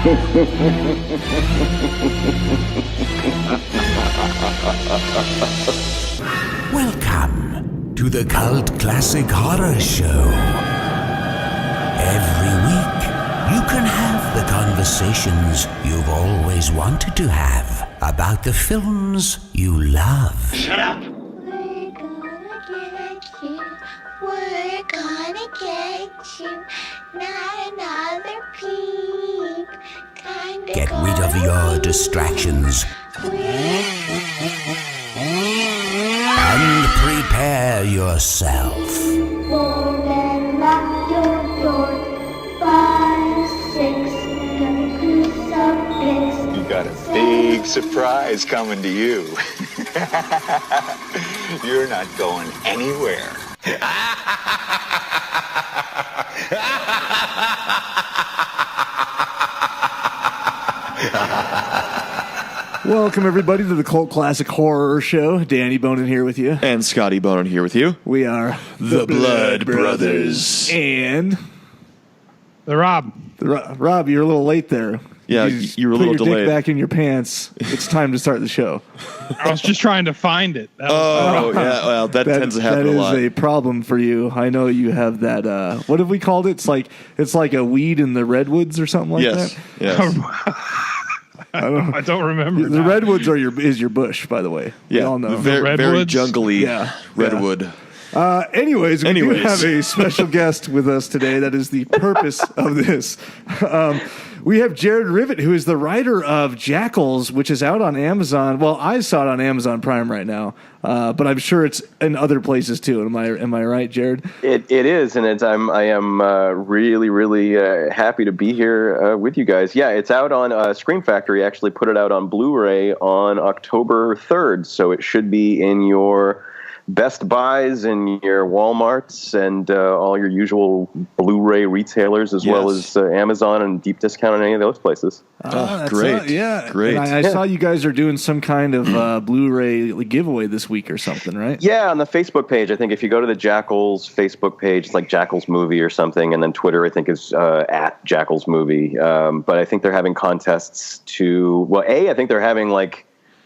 Welcome to the Cult Classic Horror Show. Every week, you can have the conversations you've always wanted to have about the films you love. Shut up! We're gonna get you. Not another peep. Get rid of your distractions and prepare yourself. Then lock your door. 5, 6, gonna crucifix. You got a big surprise coming to you. You're not going anywhere. Welcome, everybody, to the Cult Classic Horror Show. Danny Bonin here with you. And Scotty Bonin here with you. We are The Blood Brothers. And The Rob. Rob, you're a little late there. Yeah, you were a little Put your delayed. dick back in your pants. It's time to start the show. I was just trying to find it. That was Yeah, well, that tends to happen a lot. That is a problem for you. I know you have that. What have we called it? It's like a weed in the redwoods or something like that. Yes. I don't remember. The now. redwoods is your bush, by the way. We all know. Very redwoods? jungly redwood. Anyways, we do have a special guest with us today. That is the purpose of this. We have Jaret Rivet, who is the writer of Jackals, which is out on Amazon. Well, I saw it on Amazon Prime right now, but I'm sure it's in other places too. Am I right, Jared? It is, and I am really happy to be here with you guys. Yeah, it's out on Scream Factory. Actually, put it out on Blu-ray on October 3rd, so it should be in your Best Buys and your Walmarts and all your usual Blu-ray retailers, as well as Amazon and deep discount on any of those places. Oh, great. Great. And I saw you guys are doing some kind of Blu-ray giveaway this week or something, right? Yeah, on the Facebook page. I think if you go to the Jackals Facebook page, it's like Jackals Movie or something, and then Twitter, I think, is at Jackals Movie. But I think they're having contests I think they're having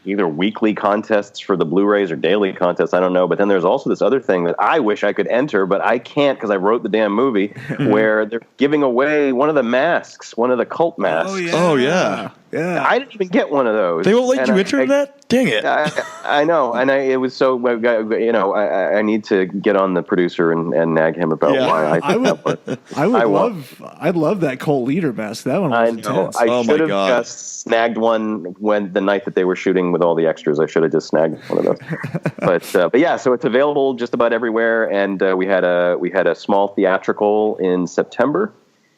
either weekly contests for the Blu-rays or daily contests. I don't know. But then there's also this other thing that I wish I could enter, but I can't because I wrote the damn movie, where they're giving away one of the masks, one of the cult masks. Oh, yeah. Yeah. I didn't even get one of those. They won't let you enter that? Dang it. I know. And it was so, I need to get on the producer and nag him about why I did that. I'd love that cult leader mask. That one was intense. I should have just snagged one the night that they were shooting with all the extras. I should have just snagged one of those. But yeah, so it's available just about everywhere. And we had a small theatrical in September.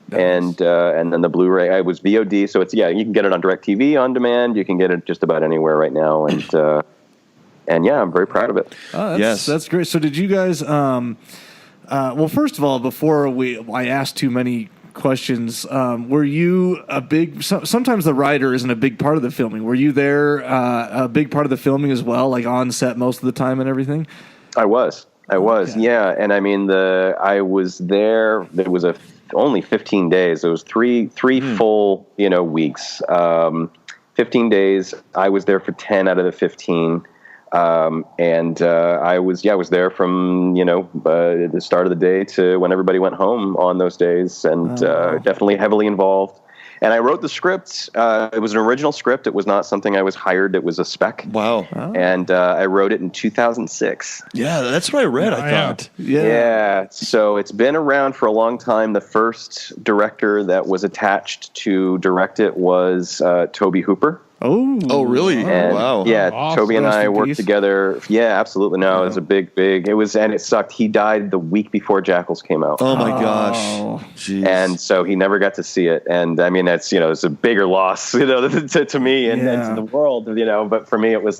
Nice. And then the Blu-ray, I was VOD, so you can get it on DirecTV on demand. You can get it just about anywhere right now, and yeah, I'm very proud of it. Oh, that's great. So did you guys? Well, first of all, before I asked too many questions, were you a big? Sometimes the writer isn't a big part of the filming. Were you there a big part of the filming as well, like on set most of the time and everything? I was, okay. Yeah, and I mean I was there. There was only 15 days. It was three full, weeks. 15 days. I was there for 10 out of the 15. I was there from, the start of the day to when everybody went home on those days, and definitely heavily involved. And I wrote the script. It was an original script. It was not something I was hired. It was a spec. Wow. Oh. And I wrote it in 2006. Yeah, that's what I read, I thought. Yeah. So it's been around for a long time. The first director that was attached to direct it was Tobe Hooper. Oh, really? And, wow. Yeah, awesome. Toby and Rest I in worked peace. together. Yeah, absolutely. No, it was a big. And it sucked. He died the week before Jackals came out. Oh, my gosh. Jeez. And so he never got to see it. And I mean, it's a bigger loss, to me and to the world, but for me, it was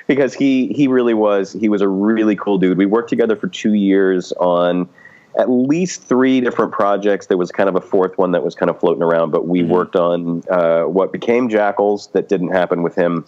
because he really was a really cool dude. We worked together for 2 years on at least 3 different projects. There was kind of a 4th one that was kind of floating around, but we worked on what became Jackals that didn't happen with him.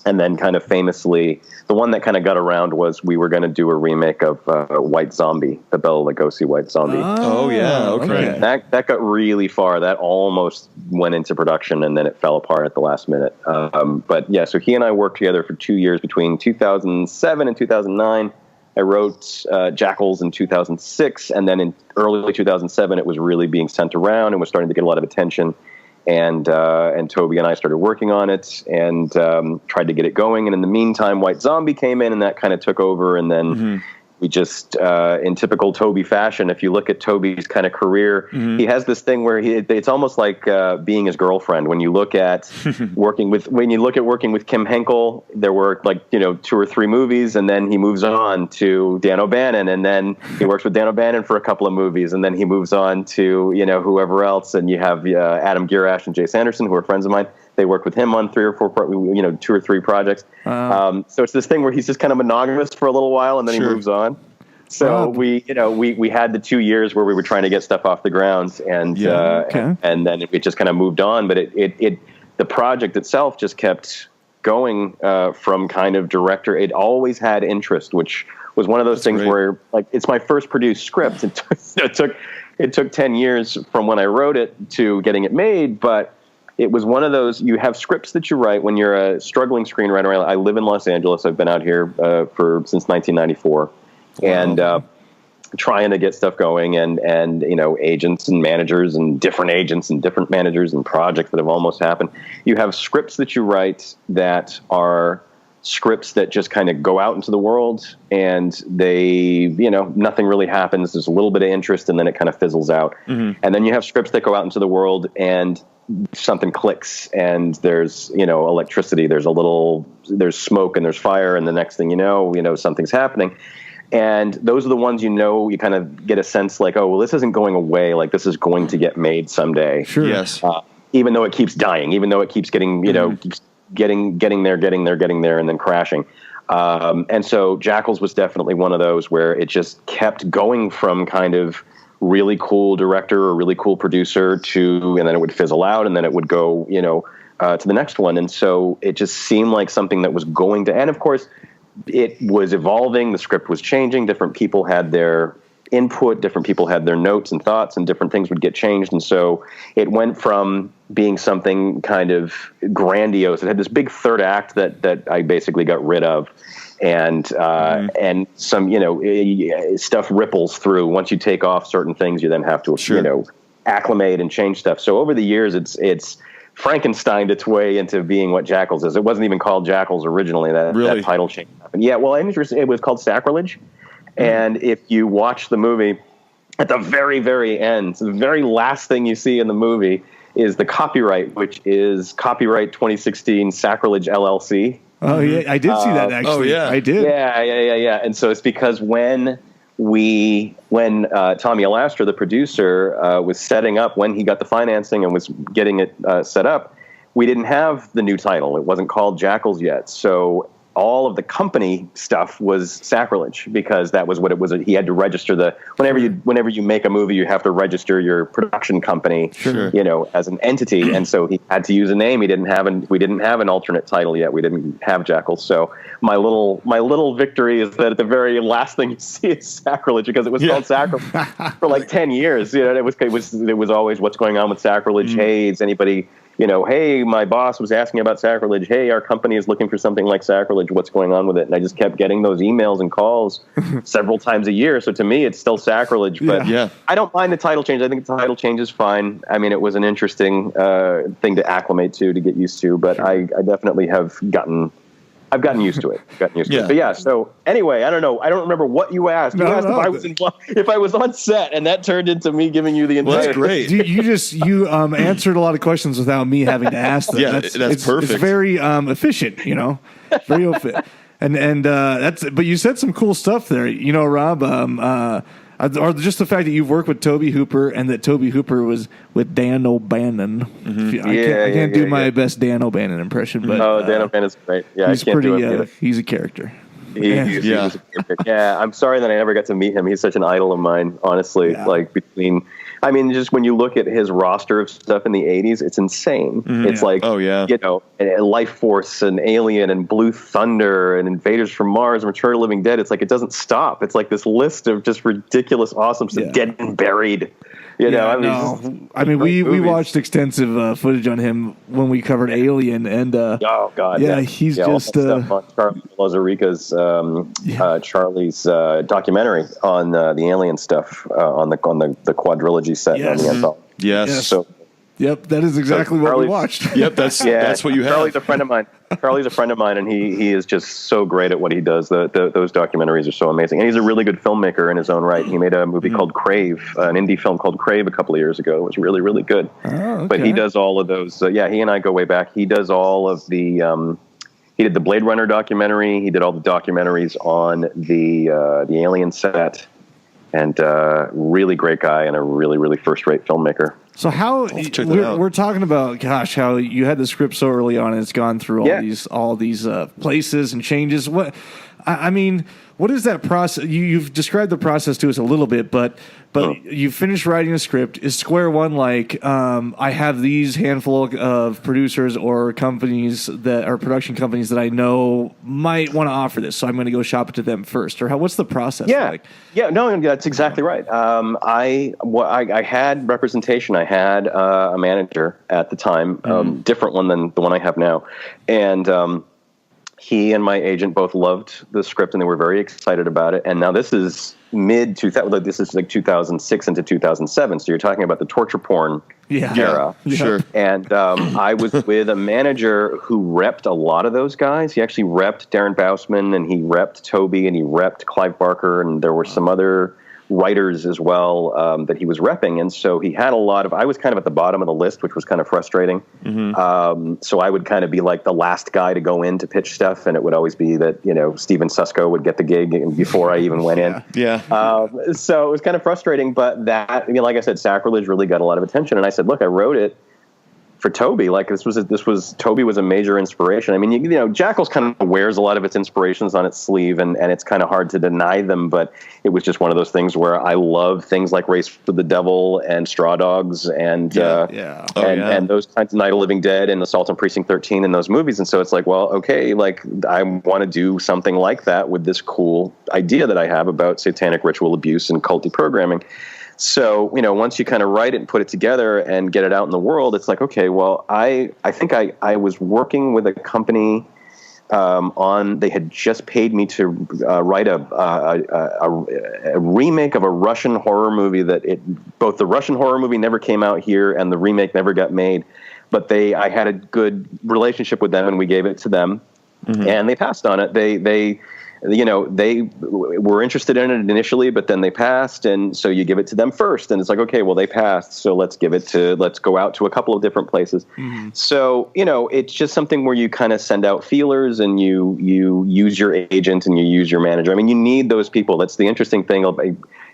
And then kind of famously, the one that kind of got around was we were going to do a remake of White Zombie, the Bela Lugosi White Zombie. Oh, yeah. Okay. That got really far. That almost went into production, and then it fell apart at the last minute. But yeah, so he and I worked together for 2 years between 2007 and 2009. I wrote Jackals in 2006, and then in early 2007, it was really being sent around and was starting to get a lot of attention. And Toby and I started working on it and tried to get it going. And in the meantime, White Zombie came in, and that kind of took over. And then we just, in typical Toby fashion, if you look at Toby's kind of career, he has this thing where it's almost like being his girlfriend. When you look at working with Kim Henkel, there were 2 or 3 movies, and then he moves on to Dan O'Bannon, and then he works with Dan O'Bannon for a couple of movies, and then he moves on to whoever else, and you have Adam Girash and Jay Sanderson, who are friends of mine. They worked with him on 3 or 4, 2 or 3 projects. So it's this thing where he's just kind of monogamous for a little while, and then he moves on. So we had the 2 years where we were trying to get stuff off the ground, and and then it just kind of moved on. But the project itself just kept going from kind of director. It always had interest, which was one of those things where it's my first produced script. It took 10 years from when I wrote it to getting it made, but it was one of those, you have scripts that you write when you're a struggling screenwriter. I live in Los Angeles. I've been out here since 1994. And trying to get stuff going, and agents and managers and different agents and different managers and projects that have almost happened. You have scripts that you write that are scripts that just kind of go out into the world, and they, nothing really happens. There's a little bit of interest, and then it kind of fizzles out. And then you have scripts that go out into the world, and something clicks, and there's electricity, there's smoke, and there's fire, and the next thing you know something's happening. And those are the ones you kind of get a sense like, oh well, this isn't going away, like this is going to get made someday. Sure. Yes. Even though it keeps dying, even though it keeps getting keeps getting there, and then crashing. And so Jackals was definitely one of those where it just kept going from kind of really cool director or really cool producer to, and then it would fizzle out, and then it would go, to the next one. And so it just seemed like something that was going to, and of course it was evolving. The script was changing. Different people had their input. Different people had their notes and thoughts, and different things would get changed. And so it went from being something kind of grandiose. It had this big third act that I basically got rid of. And some, stuff ripples through. Once you take off certain things, you then have to, acclimate and change stuff. So over the years, it's Frankensteined its way into being what Jackals is. It wasn't even called Jackals originally. That title change happened. Yeah, well, it was called Sacrilege. And if you watch the movie, at the very, very end, the very last thing you see in the movie is the copyright, which is copyright 2016 Sacrilege LLC. Oh yeah, I did see that actually. Oh yeah, I did. Yeah. And so it's because when Tommy Alastra, the producer, was setting up, when he got the financing and was getting it set up, we didn't have the new title. It wasn't called Jackals yet. So all of the company stuff was Sacrilege, because that was what it was. He had to register whenever you make a movie, you have to register your production company, as an entity. And so he had to use a name. We didn't have an alternate title yet. We didn't have Jackals. So my little victory is that at the very last thing you see is Sacrilege, because it was called Sacrilege for like 10 years. It was always what's going on with Sacrilege. Hey, is anybody, hey, my boss was asking about Sacrilege. Hey, our company is looking for something like Sacrilege. What's going on with it? And I just kept getting those emails and calls several times a year. So to me, it's still Sacrilege. But I don't mind the title change. I think the title change is fine. I mean, it was an interesting thing to acclimate to get used to. But I definitely have gotten used to it. But yeah. So anyway, I don't know. I don't remember what you asked. You asked if I was on set, and that turned into me giving you the entire. Well, that's great. You answered a lot of questions without me having to ask them. Yeah, that's perfect. It's very efficient. Very efficient. And but you said some cool stuff there. Rob. Or just the fact that you've worked with Tobe Hooper, and that Tobe Hooper was with Dan O'Bannon. I can't do my best Dan O'Bannon impression, but Dan O'Bannon's great. Yeah, he's he's a character. He was a perfect. Yeah, I'm sorry that I never got to meet him. He's such an idol of mine, honestly. Yeah. Like just when you look at his roster of stuff in the 80s, it's insane. It's like, Life Force and Alien and Blue Thunder and Invaders from Mars and Return of the Living Dead. It's like, it doesn't stop. It's like this list of just ridiculous, awesome stuff. Dead and Buried. We watched extensive footage on him when we covered Alien, and he's just Charlie Lazarica's Charlie's documentary on the Alien stuff on the quadrilogy set on the Anthology. Yes. So. Yep, that is exactly what we watched. Yep, that's what you have. Charlie's a friend of mine, and he is just so great at what he does. Those documentaries are so amazing, and he's a really good filmmaker in his own right. He made a movie called Crave, an indie film called Crave, a couple of years ago. It was really, really good. Oh, okay. But he does all of those. He and I go way back. He does all of the. He did the Blade Runner documentary. He did all the documentaries on the Alien set, and really great guy and a really, really first-rate filmmaker. So we're talking about, how you had the script so early on and it's gone through all these places and changes. What is that process? You've described the process to us a little bit, but you finished writing a script. Is square one like, I have these handful of producers or companies that are production companies that I know might want to offer this, so I'm going to go shop it to them first? Or what's the process like? Yeah, no, that's exactly right. I had representation. I had a manager at the time, different one than the one I have now, and he and my agent both loved the script and they were very excited about it. And now this is mid-2000. This is like 2006 into 2007. So you're talking about the torture porn era. Yeah. Sure. And I was with a manager who repped a lot of those guys. He actually repped Darren Bousman, and he repped Toby, and he repped Clive Barker, and there were some other writers as well that he was repping. And so he had a lot of, I was kind of at the bottom of the list, which was kind of frustrating. So I would kind of be like the last guy to go in to pitch stuff. And it would always be that, Steven Susko would get the gig before I even went in. Yeah. So it was kind of frustrating, but that, like I said, Sacrilege really got a lot of attention. And I said, look, I wrote it for Toby. Like Toby was a major inspiration. I mean, Jackals kind of wears a lot of its inspirations on its sleeve, and it's kind of hard to deny them, but it was just one of those things where I love things like Race for the Devil and Straw Dogs and those kinds of Night of Living Dead and Assault on Precinct 13 and those movies. And so it's like, well, okay, like I want to do something like that with this cool idea that I have about satanic ritual abuse and culty programming. So, once you kind of write it and put it together and get it out in the world, it's like, okay, well, I think I was working with a company they had just paid me to write a remake of a Russian horror movie both the Russian horror movie never came out here and the remake never got made, but I had a good relationship with them and we gave it to them and they passed on it. They were interested in it initially, but then they passed. And so you give it to them first. And it's like, okay, well, they passed. So let's go out to a couple of different places. So, it's just something where you kind of send out feelers and you use your agent and you use your manager. I mean, you need those people. That's the interesting thing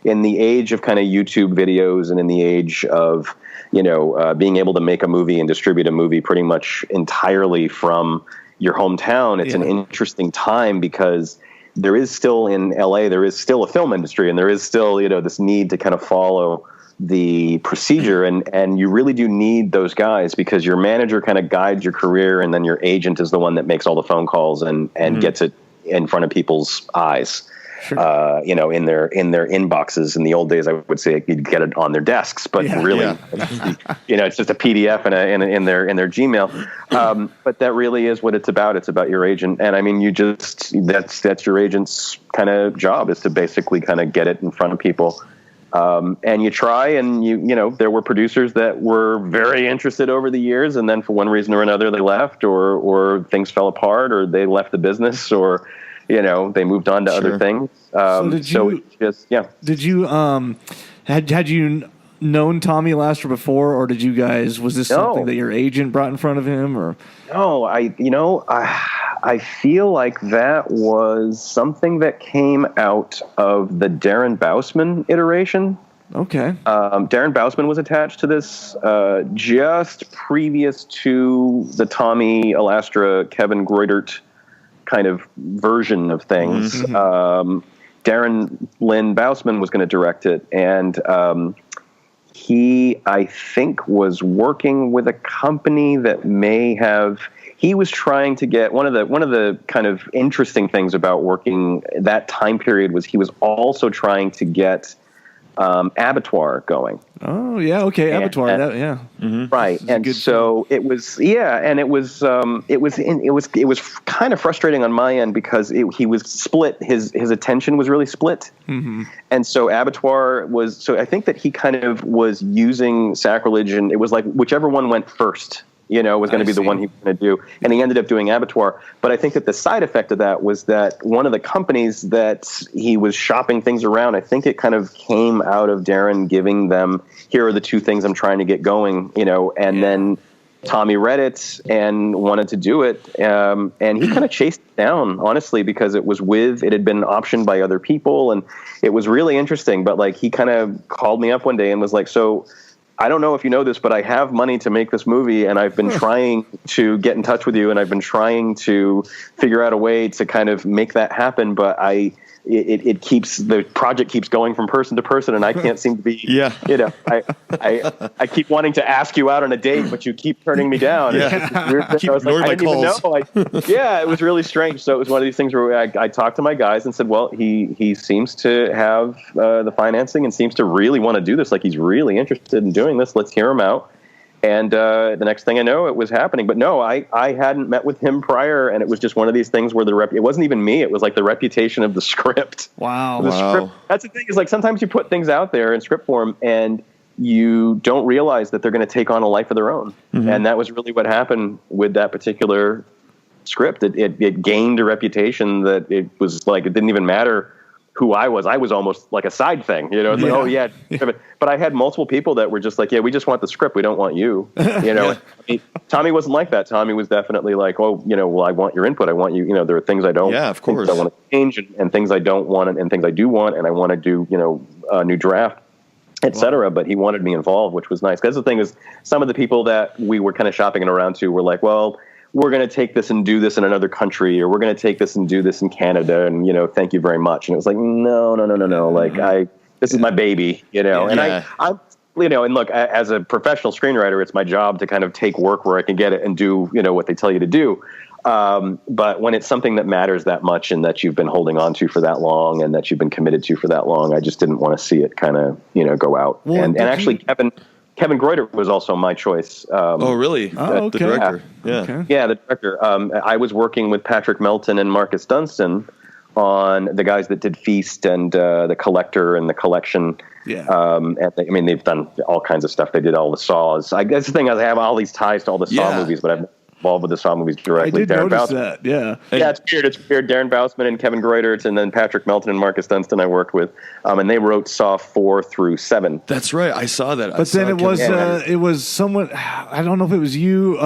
in the age of kind of YouTube videos and in the age of, being able to make a movie and distribute a movie pretty much entirely from your hometown. It's an interesting time because there is still in LA, there is still a film industry and there is still, this need to kind of follow the procedure. And you really do need those guys because your manager kind of guides your career and then your agent is the one that makes all the phone calls and gets it in front of people's eyes. Sure. In their inboxes. In the old days, I would say you'd get it on their desks, but it's just a PDF in their Gmail. But that really is what it's about. It's about your agent, and I mean, that's your agent's kind of job is to basically kind of get it in front of people. And you try, and there were producers that were very interested over the years, and then for one reason or another, they left, or things fell apart, or they left the business, or they moved on to other things. Did you had you known Tommy Laster before, or did you guys? Was this something that your agent brought in front of him, or? No, I feel like that was something that came out of the Darren Bousman iteration. Okay. Darren Bousman was attached to this just previous to the Tommy Alastra, Kevin Greutert kind of version of things. Darren Lynn Bousman was going to direct it, and he, I think, was working with a company that may have. He was trying to get one of the kind of interesting things about working that time period was he was also trying to get Abattoir going. Oh yeah, okay, Abattoir. Right, and so it was, and it was kind of frustrating on my end because he was split. His attention was really split, and so Abattoir was. So I think that he kind of was using Sacrilege, and it was like whichever one went first. Was going to be the one he was going to do. And he ended up doing Abattoir. But I think that the side effect of that was that one of the companies that he was shopping things around, I think it kind of came out of Darren giving them, here are the two things I'm trying to get going, and then Tommy read it and wanted to do it. And he kind of chased it down, honestly, because it had been optioned by other people. And it was really interesting. But like, he kind of called me up one day and was like, so I don't know if you know this, but I have money to make this movie, and I've been trying to get in touch with you, and I've been trying to figure out a way to kind of make that happen, but the project keeps going from person to person, and I can't seem to be, I keep wanting to ask you out on a date, but you keep turning me down. I keep ignoring my calls. It was really strange. So it was one of these things where I talked to my guys and said, well, he seems to have the financing and seems to really want to do this. Like, he's really interested in doing this. Let's hear him out. And the next thing I know, it was happening. But no, I hadn't met with him prior, and it was just one of these things where it wasn't even me. It was like the reputation of the script. Wow. Script. That's the thing, is like sometimes you put things out there in script form, and you don't realize that they're going to take on a life of their own. And that was really what happened with that particular script. It gained a reputation that it was like, it didn't even matter who I was almost like a side thing, Like, oh yeah. But I had multiple people that were just like, yeah, we just want the script. We don't want you, I mean, Tommy wasn't like that. Tommy was definitely like, oh, well, I want your input. I want you, there are things I don't, of course, I want to change and things I don't want and things I do want. And I want to do, a new draft, etc. But he wanted me involved, which was nice. Because the thing is, some of the people that we were kind of shopping it around to were like, well, we're going to take this and do this in another country, or we're going to take this and do this in Canada, and thank you very much. And it was like, no. Like, this is my baby, and I'm, and look, as a professional screenwriter, it's my job to kind of take work where I can get it and do, what they tell you to do. But when it's something that matters that much and that you've been holding on to for that long and that you've been committed to for that long, I just didn't want to see it kind of, go out. Well, and actually, Kevin Greuter was also my choice. Oh, really? Okay. The director. Yeah. Okay. Yeah, the director. I was working with Patrick Melton and Marcus Dunstan on the guys that did Feast and The Collector and The Collection. Yeah. And they've done all kinds of stuff. They did all the Saws. I guess the thing is, I have all these ties to all the Saw movies, but I'm involved with the Saw movies directly. I did notice that. Yeah. Yeah, it's weird. It's weird. Darren Bousman and Kevin Greuter, and then Patrick Melton and Marcus Dunstan I worked with, and they wrote Saw 4 through 7. That's right. I saw that. But then it was someone. I don't know if it was you.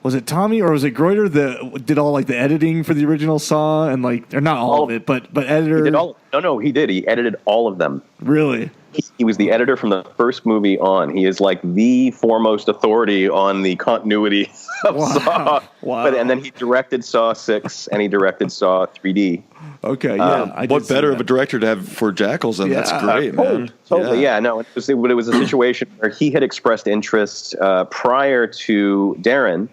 Was it Tommy or was it Greuter that did all like the editing for the original Saw and like, or not all of it, but editor? He did all. No, he did. He edited all of them. Really? He was the editor from the first movie on. He is like the foremost authority on the continuity of Saw. Wow. And then he directed Saw 6 and he directed Saw 3D. Okay, yeah. What better of a director to have for Jackals? And that's great, man. Totally, yeah. No, it was a situation where he had expressed interest prior to Darren.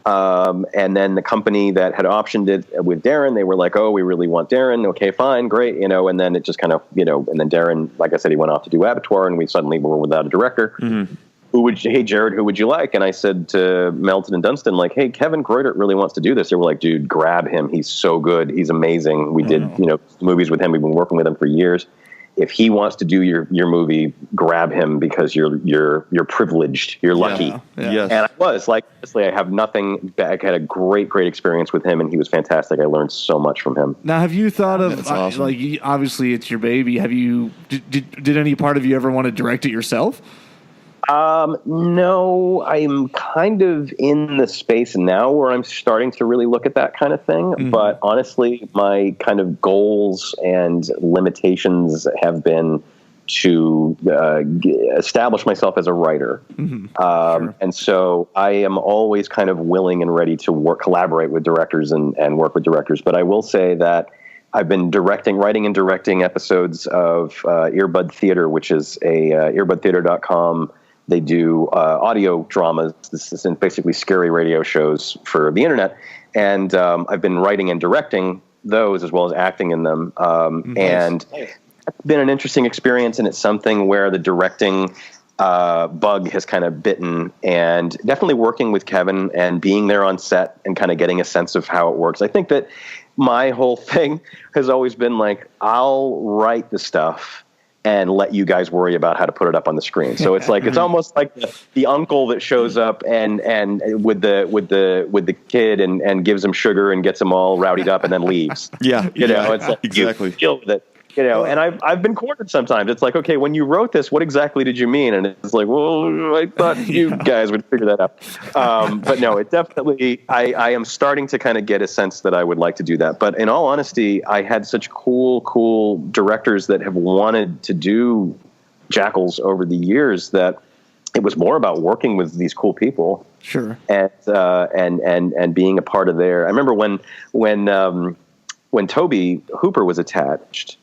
And then the company that had optioned it with Darren, they were like, oh, we really want Darren. Okay, fine, great. And then it just kind of, and then Darren, like I said, he went off to do Abattoir and we suddenly were without a director. Mm-hmm. Hey, Jared, who would you like? And I said to Melton and Dunstan, like, hey, Kevin Greuter really wants to do this. They were like, dude, grab him. He's so good. He's amazing. We did, movies with him. We've been working with him for years. If he wants to do your movie, grab him because you're privileged. You're lucky. Yeah. Yes. And I was like, honestly, I have nothing back. I had a great experience with him, and he was fantastic. I learned so much from him. Now, have you thought of awesome. like obviously it's your baby? Have you did any part of you ever want to direct it yourself? No, I'm kind of in the space now where I'm starting to really look at that kind of thing. Mm-hmm. But honestly, my kind of goals and limitations have been establish myself as a writer. Sure. And so I am always kind of willing and ready to collaborate with directors and work with directors. But I will say that I've been writing and directing episodes of Earbud Theater, which is a earbudtheater.com. They do audio dramas. This is basically scary radio shows for the internet. And I've been writing and directing those as well as acting in them. And it's been an interesting experience, and it's something where the directing bug has kind of bitten, and definitely working with Kevin and being there on set and kind of getting a sense of how it works. I think that my whole thing has always been like, I'll write the stuff and let you guys worry about how to put it up on the screen. So it's like, it's almost like the uncle that shows up and with the kid and gives him sugar and gets them all rowdied up and then leaves. Yeah. It's like, exactly. You deal with it. And I've been cornered sometimes. It's like, okay, when you wrote this, what exactly did you mean? And it's like, well, I thought you guys would figure that out. But no, it definitely, I am starting to kind of get a sense that I would like to do that. But in all honesty, I had such cool directors that have wanted to do Jackals over the years that it was more about working with these cool people. Sure. And being a part of their, I remember when Toby Hooper was attached,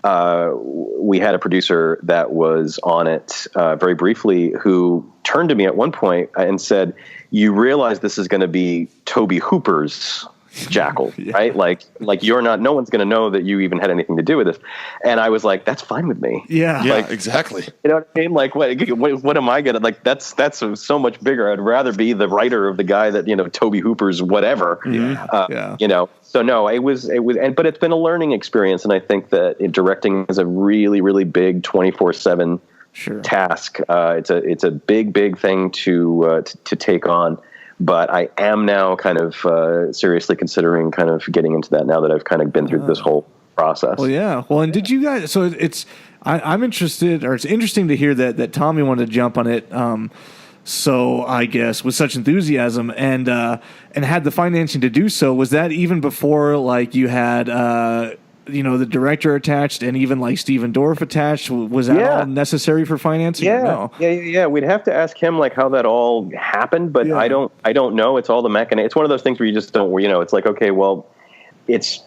we had a producer that was on it very briefly who turned to me at one point and said, you realize this is going to be Toby Hooper's Jackal, right? Like no one's going to know that you even had anything to do with this. And I was like, that's fine with me. Yeah, exactly. You know what I mean? Like, what am I going to, like, that's so much bigger. I'd rather be the writer of the guy that, Toby Hooper's whatever, So no, it was, but it's been a learning experience. And I think that directing is a really, really big 24/7 task. It's a big thing to take on. But I am now kind of seriously considering kind of getting into that now that I've kind of been through this whole process. Well, yeah. Well, and did you guys? So I'm interested, or it's interesting to hear that Tommy wanted to jump on it. So I guess with such enthusiasm and had the financing to do so. Was that even before like you had the director attached and even like Stephen Dorff attached? Was that all necessary for financing? Yeah. Yeah. We'd have to ask him like how that all happened, but I don't know. It's all the mechanism. It's one of those things where you just don't, it's like, okay, well, it's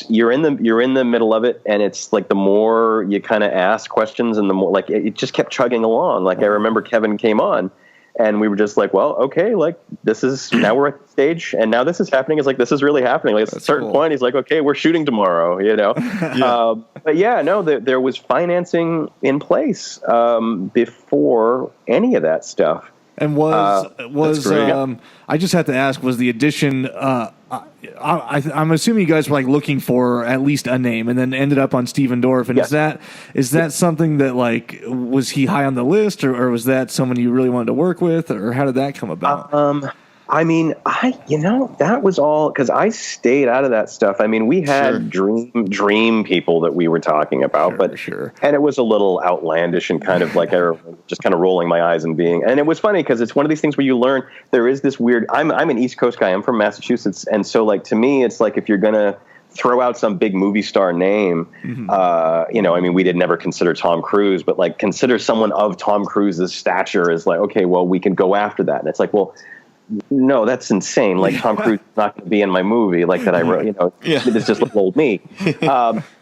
you're in the middle of it, and it's like the more you kind of ask questions and the more like it just kept chugging along. Like I remember Kevin came on and we were just like, well, okay, like this is, now we're at the stage and now this is happening. It's like, this is really happening. Like at a certain point, he's like, okay, we're shooting tomorrow, But there was financing in place before any of that stuff. And I just have to ask, was the addition, I'm assuming you guys were like looking for at least a name and then ended up on Stephen Dorff. And is that something that like, was he high on the list or was that someone you really wanted to work with, or how did that come about? I mean, that was all because I stayed out of that stuff. I mean, we had dream people that we were talking about, and it was a little outlandish and kind of like just kind of rolling my eyes and it was funny because it's one of these things where you learn there is this weird. I'm an East Coast guy. I'm from Massachusetts, and so like to me, it's like if you're gonna throw out some big movie star name, I mean, we did never consider Tom Cruise, but like consider someone of Tom Cruise's stature is like, okay, well, we can go after that, and it's like, well. No, that's insane. Like Tom Cruise is not going to be in my movie like that I wrote, it's just little old me.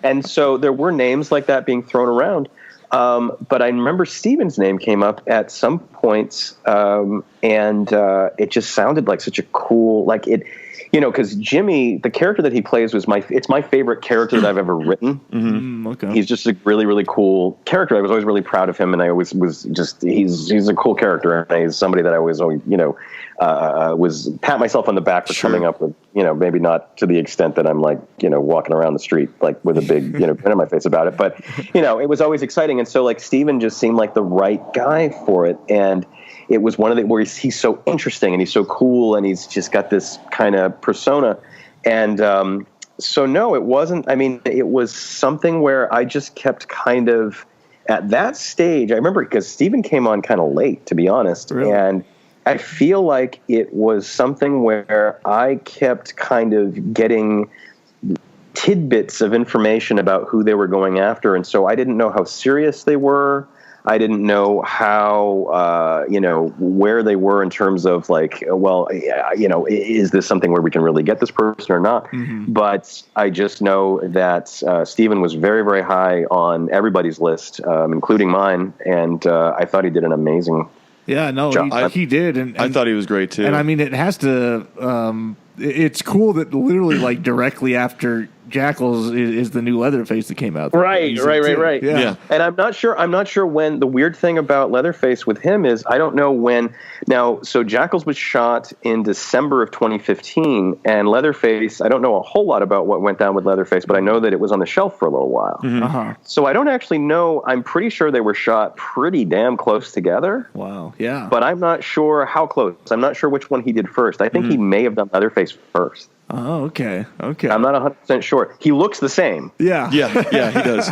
And so there were names like that being thrown around. But I remember Steven's name came up at some points. And it just sounded like such a cool, like it, because Jimmy, the character that he plays it's my favorite character that I've ever written. Okay. He's just a really, really cool character. I was always really proud of him. And I always was just, he's a cool character. And he's somebody that I always, was pat myself on the back for coming up with, maybe not to the extent that I'm like, walking around the street, like with a big, grin on my face about it. But, it was always exciting. And so like Steven just seemed like the right guy for it. And it was one of the, where he's so interesting and he's so cool and he's just got this kind of persona. And, so no, it wasn't, I mean, it was something where I just kept kind of at that stage. I remember because Steven came on kind of late, to be honest. Really? And I feel like it was something where I kept kind of getting tidbits of information about who they were going after. And so I didn't know how serious they were. I didn't know how, where they were in terms of like, well, is this something where we can really get this person or not? Mm-hmm. But I just know that Stephen was very, very high on everybody's list, including mine. And I thought he did an amazing job. He did. And I thought he was great too. And I mean, it has to, it's cool that literally like directly after Jackals is the new Leatherface that came out. Right. Yeah. And I'm not sure when. The weird thing about Leatherface with him is I don't know when. Now, so Jackals was shot in December of 2015, and Leatherface, I don't know a whole lot about what went down with Leatherface, but I know that it was on the shelf for a little while. Mm-hmm. Uh-huh. So I don't actually know. I'm pretty sure they were shot pretty damn close together. Wow. Yeah. But I'm not sure how close. I'm not sure which one he did first. I think he may have done Leatherface first. Oh, okay. I'm not 100% sure. He looks the same. Yeah, he does.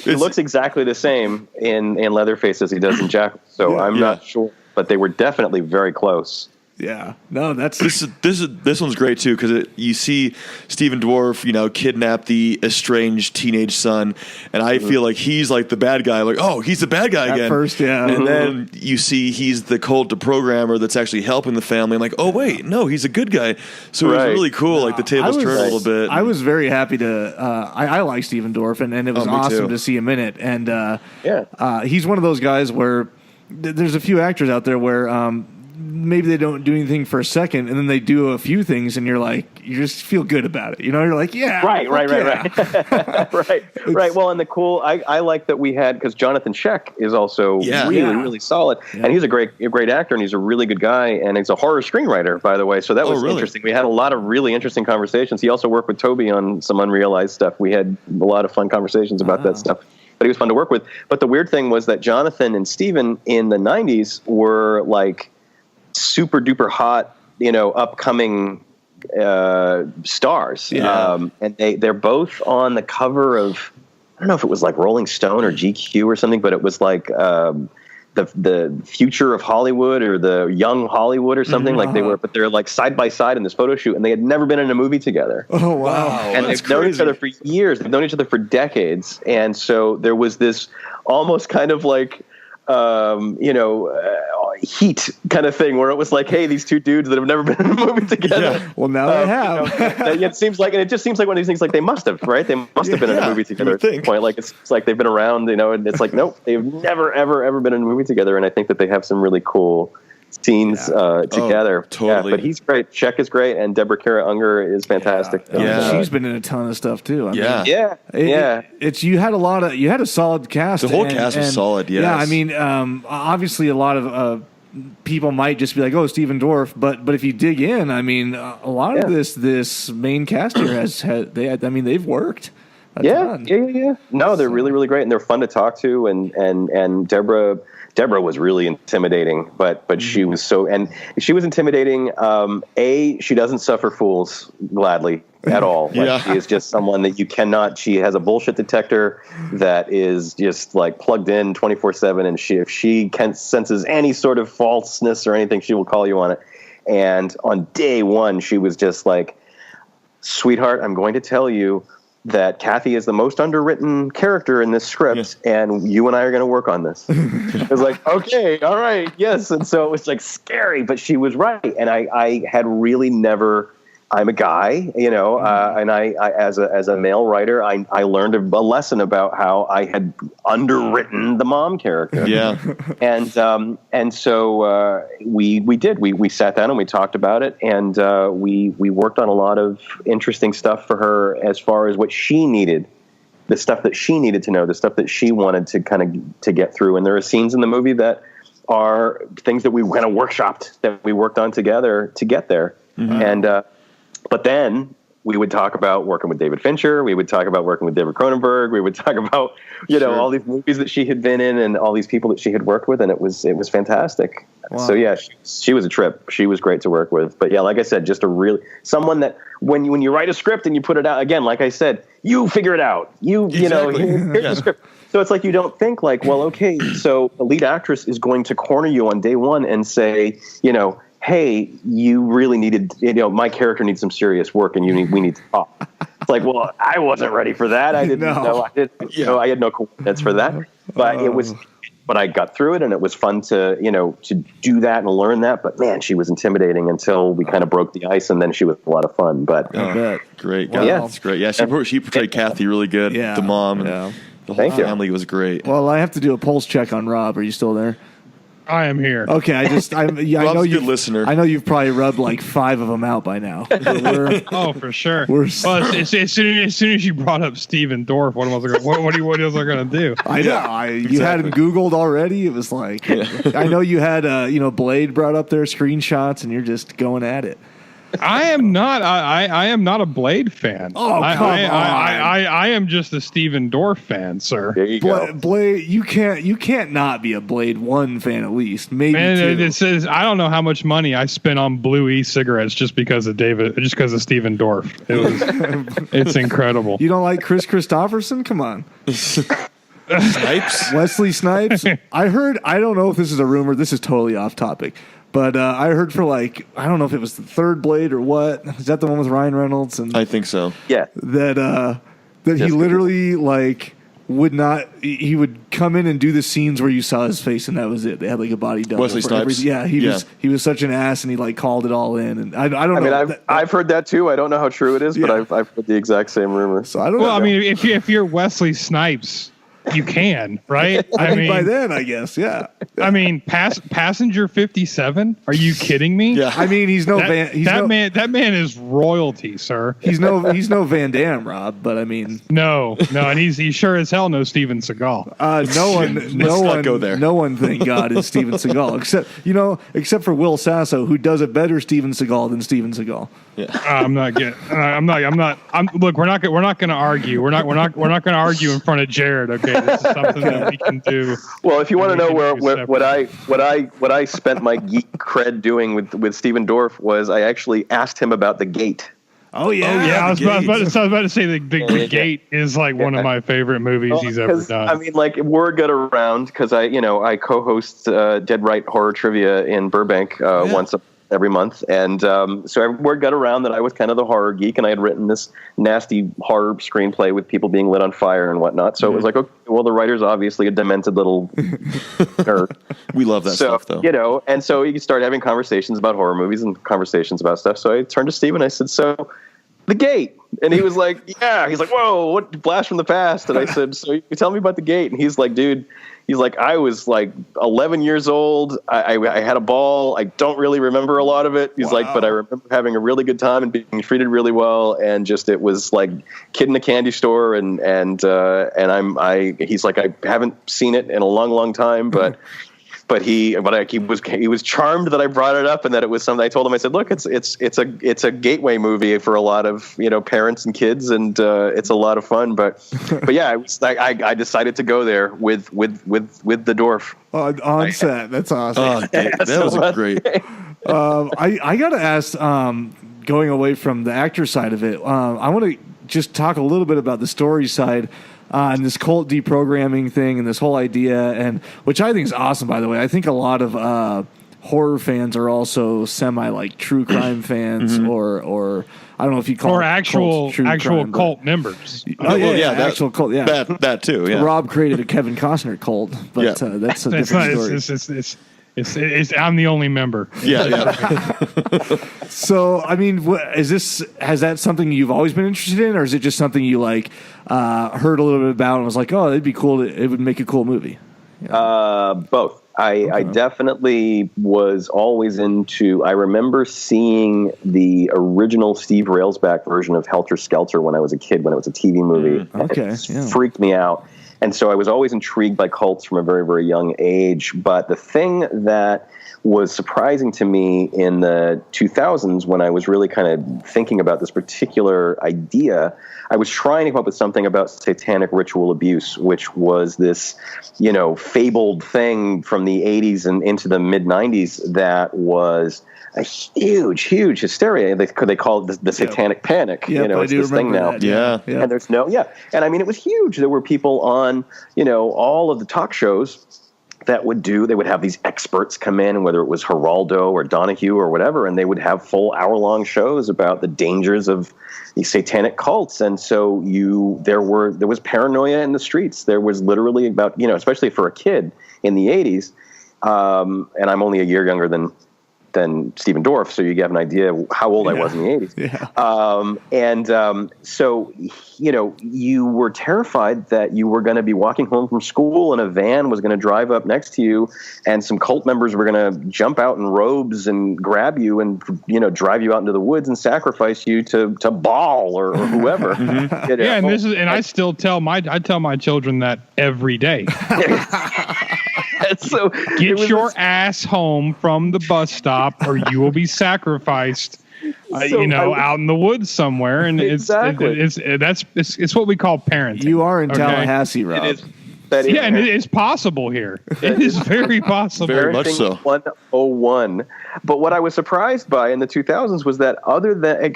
He looks exactly the same in Leatherface as he does in Jackals. So I'm not sure, but they were definitely very close. Yeah, no, that's this one's great too because you see Stephen Dorff, kidnap the estranged teenage son, and I feel like he's like the bad guy. Like, oh, he's the bad guy again. At first, yeah, and then you see he's the cult deprogrammer that's actually helping the family. I'm like, oh wait, no, he's a good guy. So it was really cool. Like the tables turned a little bit. I was very happy to. I like Stephen Dorff, and it was awesome to see him in it. And he's one of those guys where there's a few actors out there where. Maybe they don't do anything for a second, and then they do a few things, and you just feel good about it. You're like, yeah, right. Right. Well, and the cool, I like that we had because Jonathan Sheck is also really solid, and he's a great actor, and he's a really good guy, and he's a horror screenwriter, by the way. So that was interesting. We had a lot of really interesting conversations. He also worked with Toby on some unrealized stuff. We had a lot of fun conversations about that stuff. But he was fun to work with. But the weird thing was that Jonathan and Stephen in the 90s were like super duper hot, upcoming stars. Yeah. And they're both on the cover of, I don't know if it was like Rolling Stone or GQ or something, but it was like the future of Hollywood or the young Hollywood or something. Like but they're like side by side in this photo shoot, and they had never been in a movie together. Oh wow! And they've known each other for years. They've known each other for decades, and so there was this almost kind of like. Heat kind of thing where it was like, hey, these two dudes that have never been in a movie together. Yeah. Well, now they have. It just seems like one of these things. Like they must have, right? They must have been in a movie together at this point. Like it's like they've been around, and it's like nope, they've never ever been in a movie together. And I think that they have some really cool scenes together. Totally. Yeah, but he's great. Sheck is great, and Deborah Kara Unger is fantastic. She's been in a ton of stuff too. I mean, you had a solid cast. The whole cast was solid. Yes. Yeah, I mean, obviously a lot of people might just be like, oh, Stephen Dorff, but if you dig in, I mean, a lot of this main cast here they've worked. Yeah. No, they're really, really great, and they're fun to talk to. And Deborah was really intimidating, but she was she was intimidating. She doesn't suffer fools gladly at all. She is just someone that you cannot. She has a bullshit detector that is just like plugged in 24/7, and if she senses any sort of falseness or anything, she will call you on it. And on day one, she was just like, "Sweetheart, I'm going to tell you that Kathy is the most underwritten character in this script, and you and I are going to work on this." I was like, okay, all right, yes. And so it was like scary, but she was right. And I had really never, I'm a guy, and I as a male writer, I learned a lesson about how I had underwritten the mom character. Yeah. And so we sat down and we talked about it, and we worked on a lot of interesting stuff for her as far as what she needed, the stuff that she needed to know, the stuff that she wanted to kind of to get through. And there are scenes in the movie that are things that we kind of workshopped, that we worked on together to get there. Mm-hmm. And but then we would talk about working with David Fincher. We would talk about working with David Cronenberg. We would talk about, all these movies that she had been in and all these people that she had worked with. And it was fantastic. Wow. So yeah, she was a trip. She was great to work with. But yeah, like I said, just someone that when you write a script and you put it out, again, like I said, you figure it out. Here's the script. So it's like you don't think like, well, okay, so the lead actress is going to corner you on day one and say, hey, you really needed, my character needs some serious work and we need to talk. It's like, well, I wasn't ready for that. I didn't know. I had no coordinates for that. But it was. But I got through it, and it was fun to do that and learn that. But man, she was intimidating until we kind of broke the ice, and then she was a lot of fun. But great, yeah, it's great. Yeah, she portrayed Kathy really good. Yeah. The mom, and the whole family was great. Well, I have to do a pulse check on Rob. Are you still there? I am here. Okay, I know you're a good listener. I know you've probably rubbed like 5 of them out by now. For sure. As soon as you brought up Stephen Dorff, what was I going to do? I know. You had him Googled already. It was like, I know you had Blade brought up their screenshots, and you're just going at it. I am not. I am not a Blade fan. Oh, come on! I am just a Stephen Dorff fan, sir. There you go. Blade, you can't not be a Blade 1 fan at least. Maybe Man, 2. it says I don't know how much money I spent on Blue E-cigarettes just because of Stephen Dorff. It's incredible. You don't like Chris Christopherson? Come on. Snipes? Wesley Snipes? I don't know if this is a rumor. This is totally off topic. But I heard for I don't know if it was the third Blade or what. Is that the one with Ryan Reynolds? And I think so. Yeah. That he literally would not. He would come in and do the scenes where you saw his face, and that was it. They had a body double. Wesley Snipes. He was such an ass, and he called it all in. And I don't know. I've heard that too. I don't know how true it is, but I've heard the exact same rumor. So I don't know. Well, I mean, if you're Wesley Snipes, you can, right? I mean, by then, I guess, yeah. I mean, Passenger 57. Are you kidding me? Yeah. I mean, that man is royalty, sir. He's no Van Damme, Rob. But I mean, no, and he's sure as hell no Steven Seagal. No one, thank God, is Steven Seagal, except for Will Sasso, who does a better Steven Seagal than Steven Seagal. Yeah. Look, we're not going to argue. We're not going to argue in front of Jared. Okay, this is something that we can do. Well, if you want to know what I spent my geek cred doing with Stephen Dorff was I actually asked him about The Gate. Oh yeah. I was about to say the Gate is one of my favorite movies he's ever done. I mean, word got around because I co-host Dead Right Horror Trivia in Burbank once every month, and so word got around that I was kind of the horror geek, and I had written this nasty horror screenplay with people being lit on fire and whatnot. So it was okay, well, the writer's obviously a demented little nerd. We love that stuff, though. And so you start having conversations about horror movies and conversations about stuff. So I turned to Steve and I said, "So, The Gate." And he was like, "Yeah." He's like, "Whoa, what blast from the past?" And I said, "So you tell me about The Gate." And he's like, "Dude." He's like, I was 11 years old. I had a ball. I don't really remember a lot of it. He's like, but I remember having a really good time and being treated really well. And just, it was like kid in a candy store. And he's like, I haven't seen it in a long, long time, but he was charmed that I brought it up and that it was something. I told him, I said, look, it's a gateway movie for a lot of parents and kids, and it's a lot of fun. But yeah, I decided to go there with the Dorff on set. That's awesome. That was great. I gotta ask, going away from the actor side of it, I want to just talk a little bit about the story side. And this cult deprogramming thing and this whole idea, and which I think is awesome, by the way. I think a lot of horror fans are also semi true crime fans, or I don't know if you call or actual crime, cult members. Oh yeah, actual cult. Yeah, that too. Yeah, Rob created a Kevin Costner cult, but that's a different story. It's I'm the only member. Yeah. So, I mean, has that something you've always been interested in, or is it just something you heard a little bit about and was like, oh, it'd be cool. It would make a cool movie. Yeah. Both. I definitely was always into. I remember seeing the original Steve Railsback version of Helter Skelter when I was a kid, when it was a TV movie. It freaked me out. And so I was always intrigued by cults from a very, very young age. But the thing that was surprising to me in the 2000s, when I was really kind of thinking about this particular idea, I was trying to come up with something about satanic ritual abuse, which was this, fabled thing from the 80s and into the mid 90s that was a huge, huge hysteria. They call it the satanic panic. It's this thing now. Yeah. And there's and I mean, it was huge. There were people on, all of the talk shows that they would have these experts come in, whether it was Geraldo or Donahue or whatever, and they would have full hour-long shows about the dangers of these satanic cults. And so there was paranoia in the streets. There was literally about, especially for a kid in the 80s, and I'm only a year younger than Stephen Dorff, so you have an idea of how old I was in the 80s. Yeah. So, you were terrified that you were going to be walking home from school and a van was going to drive up next to you and some cult members were going to jump out in robes and grab you and, drive you out into the woods and sacrifice you to Baal or whoever. Yeah, and I still tell my children that every day. So get your ass home from the bus stop, or you will be sacrificed. Out in the woods somewhere, and exactly. it's what we call parenting. You are in Tallahassee, Rob. It is. And it is possible here. It is very possible. Very much so. 101. But what I was surprised by in the 2000s was that other than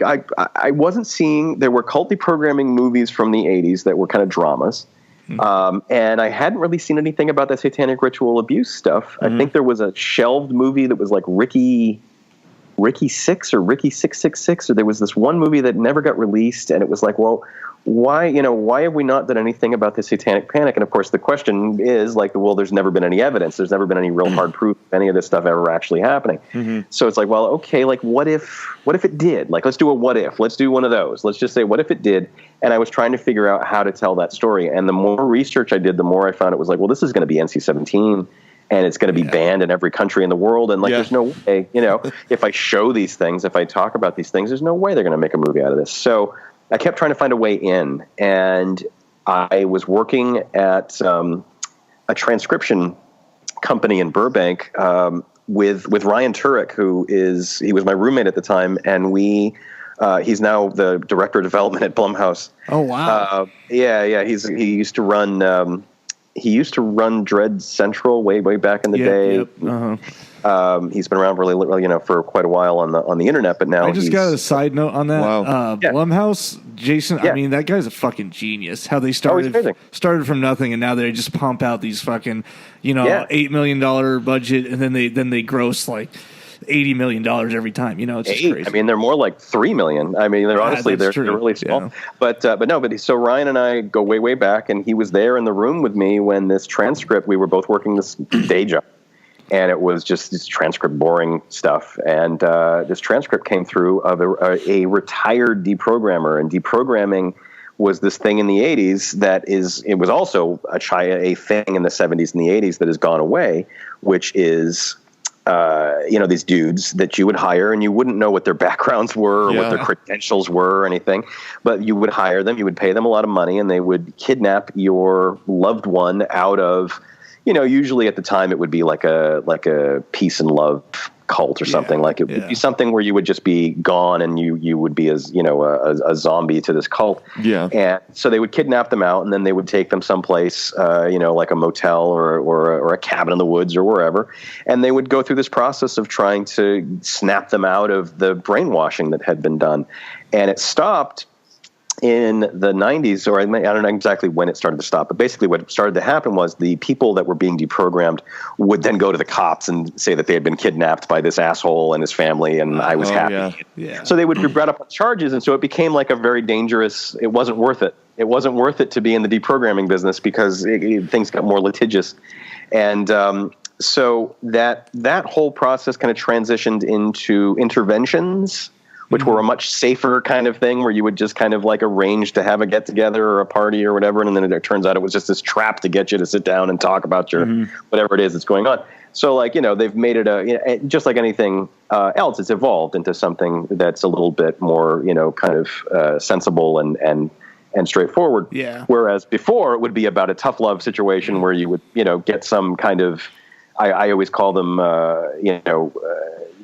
I wasn't seeing, there were culty programming movies from the 80s that were kind of dramas. And I hadn't really seen anything about the satanic ritual abuse stuff. I think there was a shelved movie that was like Ricky 6 or Ricky 666, or there was this one movie that never got released, and it was like, well, why have we not done anything about the satanic panic? And of course the question is like, well, there's never been any evidence. There's never been any real hard proof of any of this stuff ever actually happening. So it's like, well, okay, like what if it did? Like, let's do a what if. Let's do one of those. Let's just say, what if it did? And I was trying to figure out how to tell that story. And the more research I did, the more I found it was like, well, this is going to be NC-17. And it's going to be banned in every country in the world. And there's no way, if I show these things, if I talk about these things, there's no way they're going to make a movie out of this. So I kept trying to find a way in. And I was working at a transcription company in Burbank with Ryan Turek, he was my roommate at the time. And he's now the director of development at Blumhouse. Oh, wow. He used to run... He used to run Dread Central way back in the day. Yep. He's been around really, for quite a while on the internet, but now I just got a side note on that. Wow. Blumhouse, Jason. Yeah. I mean, that guy's a fucking genius. How they started from nothing, and now they just pump out these fucking, $8 million budget, and then they gross like $80 million every time. It's just crazy. I mean, they're more like $3 million. I mean, they're really small. Yeah. But so Ryan and I go way back, and he was there in the room with me when this transcript. We were both working this day job, and it was just this transcript boring stuff. And this transcript came through of a retired deprogrammer, and deprogramming was this thing in the 80s it was also a thing in the 70s and the 80s that has gone away, which is these dudes that you would hire, and you wouldn't know what their backgrounds were or what their credentials were or anything, but you would hire them, you would pay them a lot of money, and they would kidnap your loved one out of, usually at the time it would be like a peace and love cult or something. Like it would be something where you would just be gone and you would be as a zombie to this cult. And so they would kidnap them out, and then they would take them someplace like a motel or a cabin in the woods or wherever, and they would go through this process of trying to snap them out of the brainwashing that had been done. And it stopped in the 90s, or I don't know exactly when it started to stop, but basically what started to happen was the people that were being deprogrammed would then go to the cops and say that they had been kidnapped by this asshole and his family, and I was happy. Yeah. So they would be brought up on charges, and so it became like a very dangerous, it wasn't worth it. It wasn't worth it to be in the deprogramming business because things got more litigious. And so that whole process kind of transitioned into interventions, which were a much safer kind of thing where you would just kind of like arrange to have a get together or a party or whatever. And then it turns out it was just this trap to get you to sit down and talk about your whatever it is that's going on. So they've made it just like anything else, it's evolved into something that's a little bit more, kind of sensible and straightforward. Yeah. Whereas before it would be about a tough love situation where you would, get some kind of, I always call them,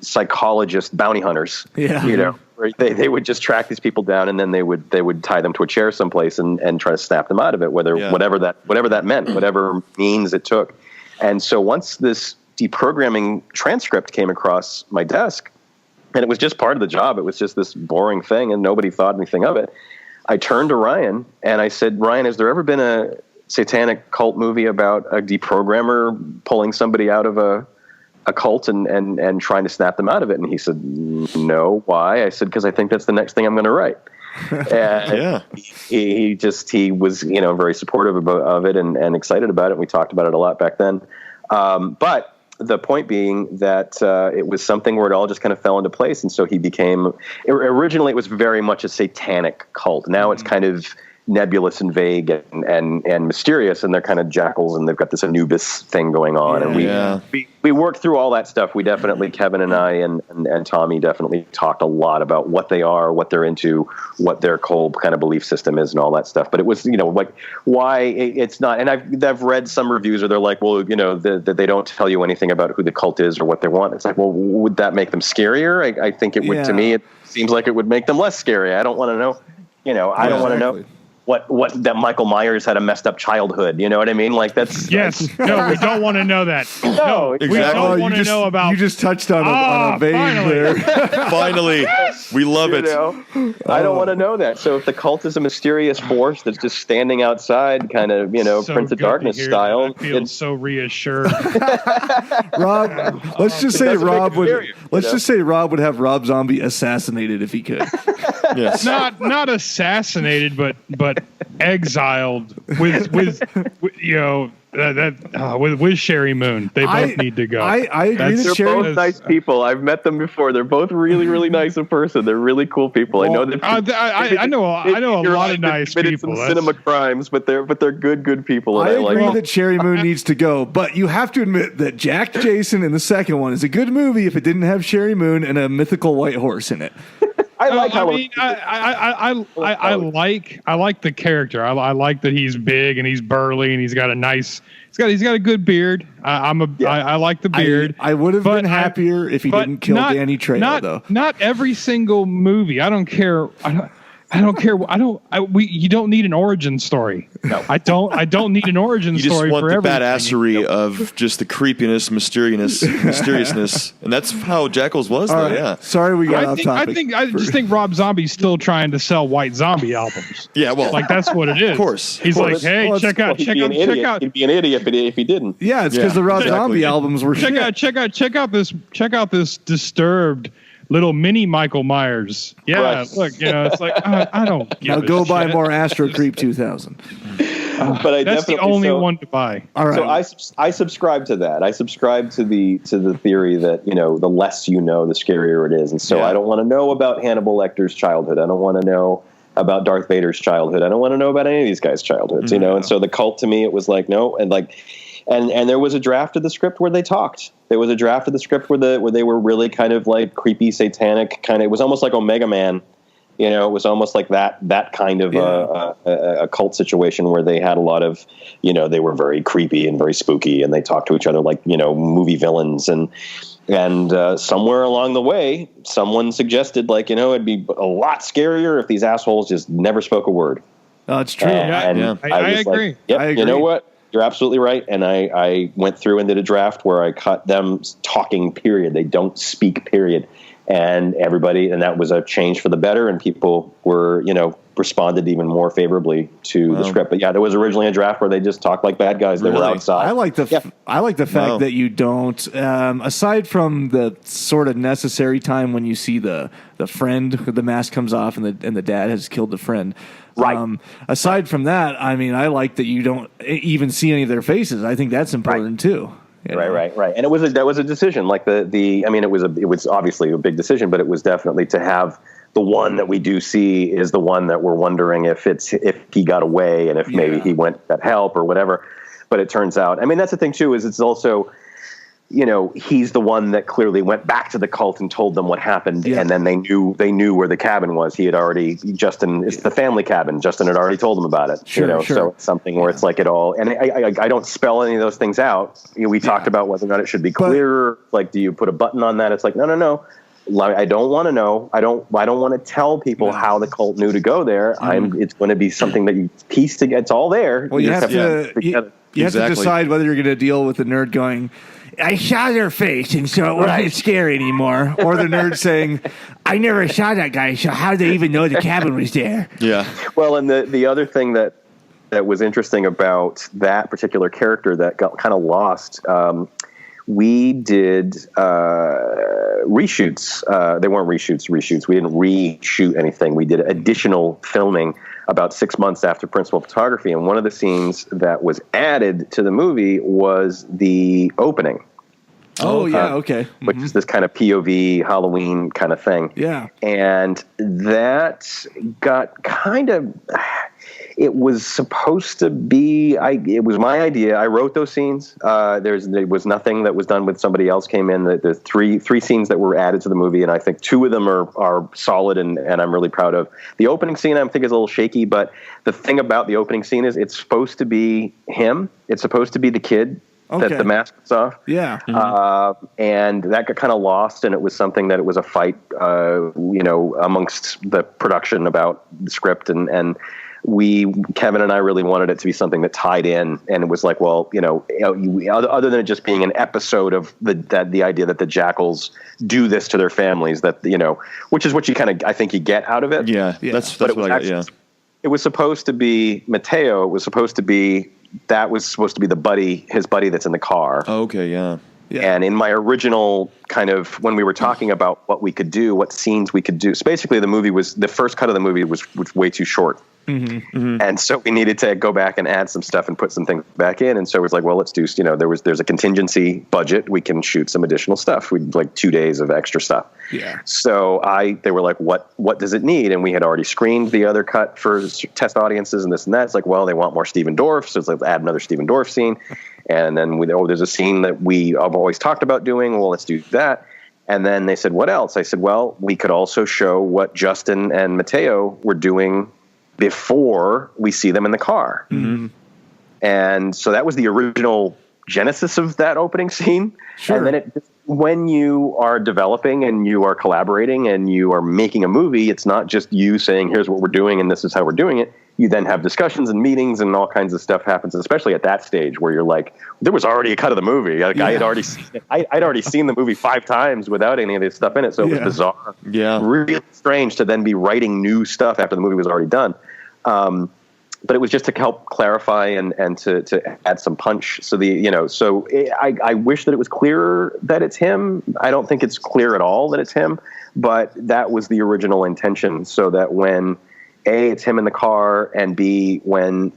psychologist bounty hunters. Yeah. Where they would just track these people down, and then they would tie them to a chair someplace and try to snap them out of it, whatever that meant, whatever means it took. And so once this deprogramming transcript came across my desk, and it was just part of the job, it was just this boring thing, and nobody thought anything of it. I turned to Ryan and I said, Ryan, has there ever been a satanic cult movie about a deprogrammer pulling somebody out of a cult and trying to snap them out of it? And he said, no. Why? I said, because I think that's the next thing I'm going to write. And he was, very supportive of it and excited about it. We talked about it a lot back then. But the point being that it was something where it all just kind of fell into place. And so he became, originally it was very much a satanic cult. Now it's kind of nebulous and vague and mysterious, and they're kind of jackals, and they've got this Anubis thing going on. And we worked through all that stuff. We definitely, Kevin and I and Tommy definitely talked a lot about what they are, what they're into, what their whole kind of belief system is and all that stuff. But it was, like why it's not, and I've read some reviews where they're like, well, that they don't tell you anything about who the cult is or what they want. It's like, well, would that make them scarier? I think it would, to me, it seems like it would make them less scary. I don't want to know, I don't want to know what that Michael Myers had a messed up childhood. You know what I mean? Like that's no, we don't want to know that. No, exactly. We don't want to know about. You just touched on a vein there. Finally, we love it. I don't want to know that. So if the cult is a mysterious force that's just standing outside, kind of So Prince of Darkness style, I feel so reassured. Rob, let's just say Rob would have Rob Zombie assassinated if he could. Yes. Not assassinated, but exiled with Sherry Moon. They both need to go. I agree that they're Sherry. both nice people. I've met them before. They're both really, really nice in person. They're really cool people. I know them. I know a lot of nice committed people. Some cinema crimes, but they're good people. And I agree like that Sherry Moon needs to go, but you have to admit that Jack Jason in the second one is a good movie if it didn't have Sherry Moon and a mythical white horse in it. I like the character. I like that he's big and he's burly and he's got a good beard. I like the beard. I would have been happier if he didn't kill Danny Trejo, though. Not every single movie. I don't care. You don't need an origin story. No, I don't need an origin story for everything. You just want the badassery of just the creepiness, mysteriousness, and that's how Jackals was. Though, right. Yeah. Sorry, we got off topic. I just think Rob Zombie's still trying to sell White Zombie albums. Yeah, well, like that's what it is. Of course, he's like, hey, check out. He'd be an idiot if he didn't. Yeah, it's because the Rob Zombie albums were shit. Check out this Disturbed little mini Michael Myers. Yeah, right. Look, it's like I don't give now go buy shit. more Astro Creep 2000. But that's the only one to buy. All right. So I subscribe to that. I subscribe to the theory that the less you know, the scarier it is. And so I don't want to know about Hannibal Lecter's childhood. I don't want to know about Darth Vader's childhood. I don't want to know about any of these guys' childhoods. And so the cult to me, it was like no, and like. And there was a draft of the script where they talked. There was a draft of the script where they were really kind of like creepy, satanic kind of. It was almost like Omega Man, it was almost like that kind of a cult situation where they had a lot of, they were very creepy and very spooky, and they talked to each other like movie villains. And somewhere along the way, someone suggested it'd be a lot scarier if these assholes just never spoke a word. Oh, it's true. I agree. Like, yep, I agree. You know what? You're absolutely right. And I went through and did a draft where I cut them talking, period. They don't speak, period. And that was a change for the better. And people were, responded even more favorably to the script. But yeah, there was originally a draft where they just talked like bad guys. They were outside. I like the fact that you don't, aside from the sort of necessary time when you see the friend, the mask comes off and the dad has killed the friend. Right. Aside from that, I mean, I like that you don't even see any of their faces. I think that's important too. Right. And that was a decision. Like it was obviously a big decision, but it was definitely to have the one that we do see is the one that we're wondering if he got away and if maybe he went got help or whatever. But it turns out, that's the thing too, is it's also, he's the one that clearly went back to the cult and told them what happened. Yeah. And then they knew where the cabin was. He had already, it's the family cabin. Justin had already told them about it. Sure. So it's something where it's like it all, and I don't spell any of those things out. We talked about whether or not it should be clearer. Like, do you put a button on that? It's like, no. I don't want to know. I don't want to tell people how the cult knew to go there. It's going to be something that you piece together. It's all there. Well, you have to decide whether you're going to deal with the nerd going, I saw their face, and so it wasn't scary anymore. Or the nerd saying, I never saw that guy, so how did they even know the cabin was there? Yeah. Well, and the other thing that that was interesting about that particular character that got kind of lost. We did reshoots. They weren't reshoots. We didn't reshoot anything. We did additional filming about 6 months after principal photography. And one of the scenes that was added to the movie was the opening. Oh, yeah, okay. Which is this kind of POV Halloween kind of thing. Yeah. And that got kind of... It was supposed to be. It was my idea. I wrote those scenes. There was nothing that was done with somebody else came in. There's three scenes that were added to the movie, and I think two of them are solid, and I'm really proud of. The opening scene I think is a little shaky, but the thing about the opening scene is it's supposed to be him. It's supposed to be the kid that the mask was off. Yeah. And that got kind of lost, and it was something that it was a fight, amongst the production about the script, and Kevin and I really wanted it to be something that tied in, and it was like, well, other than it just being an episode of the idea that the Jackals do this to their families, that which is what you kind of I think you get out of it. Yeah. That's what I got. Yeah. It was supposed to be Mateo. It was supposed to be his buddy that's in the car. Oh, okay. Yeah. Yeah. And in my original kind of, when we were talking about what we could do, what scenes we could do, so basically the first cut of the movie was way too short. Mm-hmm. Mm-hmm. And so we needed to go back and add some stuff and put some things back in. And so it was like, well, let's do, there's a contingency budget. We can shoot some additional stuff. We'd like 2 days of extra stuff. Yeah. So they were like, what does it need? And we had already screened the other cut for test audiences and this and that. It's like, well, they want more Stephen Dorff. So it's like, add another Stephen Dorff scene. And then there's a scene that I've always talked about doing. Well, let's do that. And then they said, what else? I said, well, we could also show what Justin and Mateo were doing before we see them in the car. Mm-hmm. And so that was the original genesis of that opening scene. Sure. And then when you are developing and you are collaborating and you are making a movie, it's not just you saying, here's what we're doing and this is how we're doing it. You then have discussions and meetings and all kinds of stuff happens, especially at that stage where you're like, there was already a cut of the movie. Like, yeah. I'd already seen the movie 5 times without any of this stuff in it. So it was bizarre. Yeah. Really strange to then be writing new stuff after the movie was already done. But it was just to help clarify and to add some punch. So I wish that it was clearer that it's him. I don't think it's clear at all that it's him, but that was the original intention. So that when A, it's him in the car, and B, when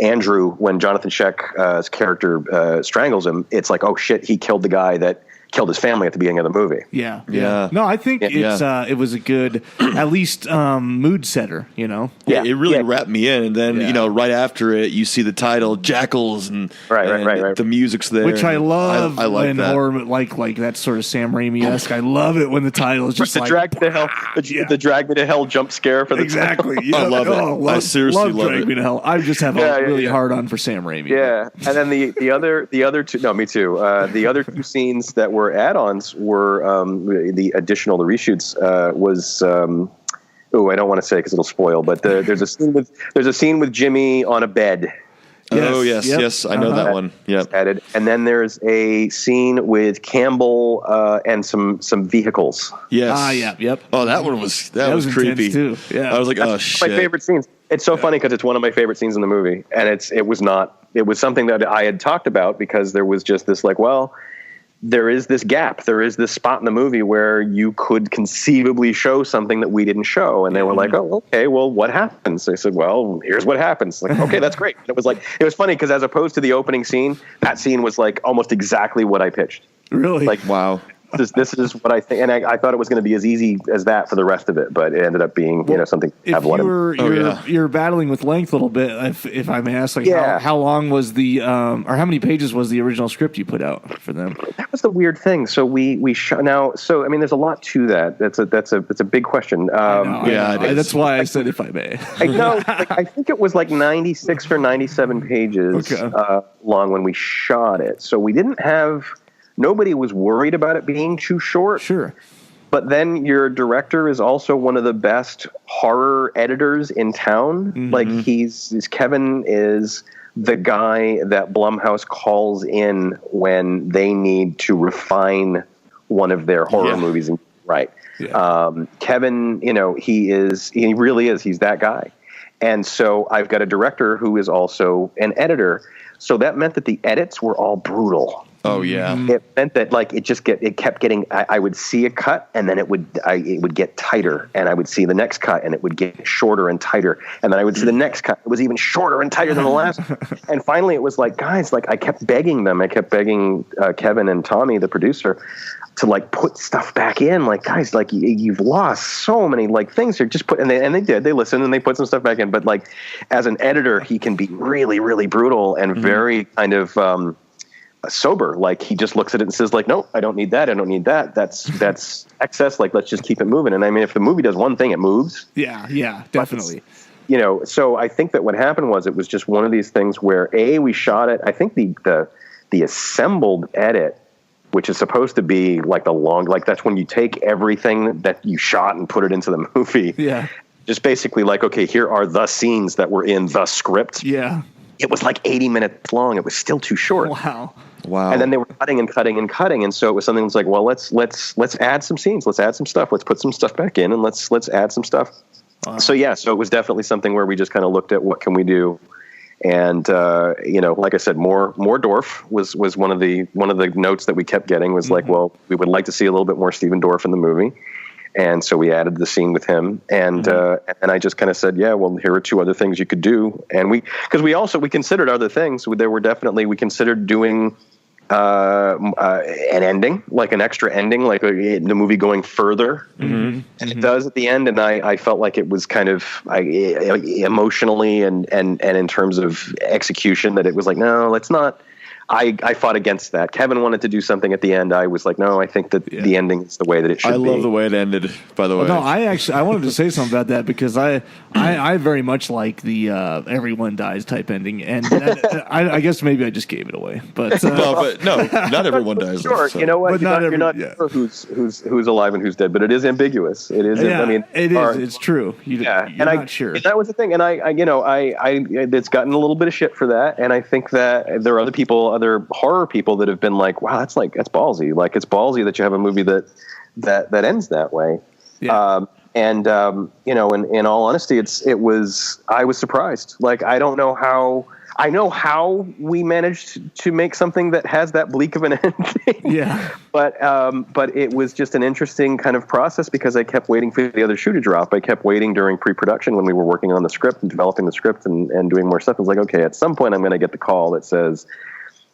Andrew, when Jonathan Scheck's character trangles him, it's like, oh shit, he killed the guy that killed his family at the beginning of the movie. Yeah. Yeah. No, I think it was a good, at least mood setter, Yeah. It really wrapped me in. And then, right after it, you see the title Jackals and, right. the music's there. Which I love I like when that. horror, like that sort of Sam Raimi-esque. I love it when the title is just the drag me to hell, the drag me to hell jump scare for the exactly. Yeah. I love it. I seriously love Drag it. Me to Hell. I just have a really hard on for Sam Raimi. Yeah, and then the other two. No, me too. The other two scenes that were add-ons were the reshoots was. I don't want to say because it'll spoil. But there's a scene with Jimmy on a bed. Oh yes, I know that one. Yeah, added, and then there's a scene with Campbell and some vehicles. Yes. Yep. Oh, that one was creepy too. Yeah, I was like, oh shit. My favorite scenes. It's so funny because it's one of my favorite scenes in the movie, and it was something that I had talked about because there was just this like, well, there is this gap. There is this spot in the movie where you could conceivably show something that we didn't show. And they were like, oh, okay, well, what happens? I said, well, here's what happens. Like, okay, that's great. And it was funny because as opposed to the opening scene, that scene was like almost exactly what I pitched. Really? Like, wow. This is what I think, and I thought it was going to be as easy as that for the rest of it, but it ended up being something. If you're battling with length a little bit, if I may ask, how long was the or how many pages was the original script you put out for them? That was the weird thing. So we shot now. So I mean, there's a lot to that. That's a big question. That's why I said if I may. I think it was like 96 or 97 pages long when we shot it. So we didn't have. Nobody was worried about it being too short. Sure. But then your director is also one of the best horror editors in town. Mm-hmm. Like Kevin is the guy that Blumhouse calls in when they need to refine one of their horror movies. Right. Yeah. Kevin, he really is. He's that guy. And so I've got a director who is also an editor. So that meant that the edits were all brutal. Oh yeah. It meant that like it kept getting. I would see a cut and then it would get tighter, and I would see the next cut and it would get shorter and tighter, and then I would see the next cut. It was even shorter and tighter than the last. And finally, it was like, guys, like I kept begging them. I kept begging Kevin and Tommy, the producer, to like put stuff back in. Like, guys, like you've lost so many like things here. Just put, and they did. They listened and they put some stuff back in. But like as an editor, he can be really, really brutal and very kind of sober. Like he just looks at it and says like, no, I don't need that. I don't need that. That's excess. Like, let's just keep it moving. And I mean, if the movie does one thing, it moves. Yeah, definitely. You know, so I think that what happened was it was just one of these things where we shot it. I think the assembled edit, which is supposed to be like that's when you take everything that you shot and put it into the movie. Yeah. Just basically like, okay, here are the scenes that were in the script. Yeah. It was like 80 minutes long. It was still too short. Wow. And then they were cutting and cutting and cutting. And so it was something that's like, well, let's add some scenes. Let's add some stuff. Let's put some stuff back in and let's add some stuff. Wow. So it was definitely something where we just kind of looked at what can we do. And, like I said, more Dorff was one of the notes that we kept getting was like, well, we would like to see a little bit more Stephen Dorff in the movie. And so we added the scene with him, and I just kind of said, yeah, well, here are two other things you could do. And we considered other things. We considered doing an ending, like an extra ending, like the movie going further. And it does at the end. And I felt like it was kind of emotionally and in terms of execution that it was like, no, let's not. I fought against that. Kevin wanted to do something at the end. I was like, no, I think that the ending is the way that it should be. I love the way it ended, by the way. No, I wanted to say something about that because I very much like the everyone dies type ending, and I guess maybe I just gave it away. But not everyone dies. Sure, so. you know what? But you're not sure who's alive and who's dead, but it is ambiguous. It is. Yeah, I mean, it is. It's true. You're not sure. And that was the thing, and I it's gotten a little bit of shit for that, and I think that there are other horror people that have been like, wow, that's ballsy. Like it's ballsy that you have a movie that ends that way. Yeah. In all honesty, I was surprised. Like, I know how we managed to make something that has that bleak of an ending. Yeah. But it was just an interesting kind of process because I kept waiting for the other shoe to drop. I kept waiting during pre-production when we were working on the script and developing the script and doing more stuff. I was like, okay, at some point I'm going to get the call that says,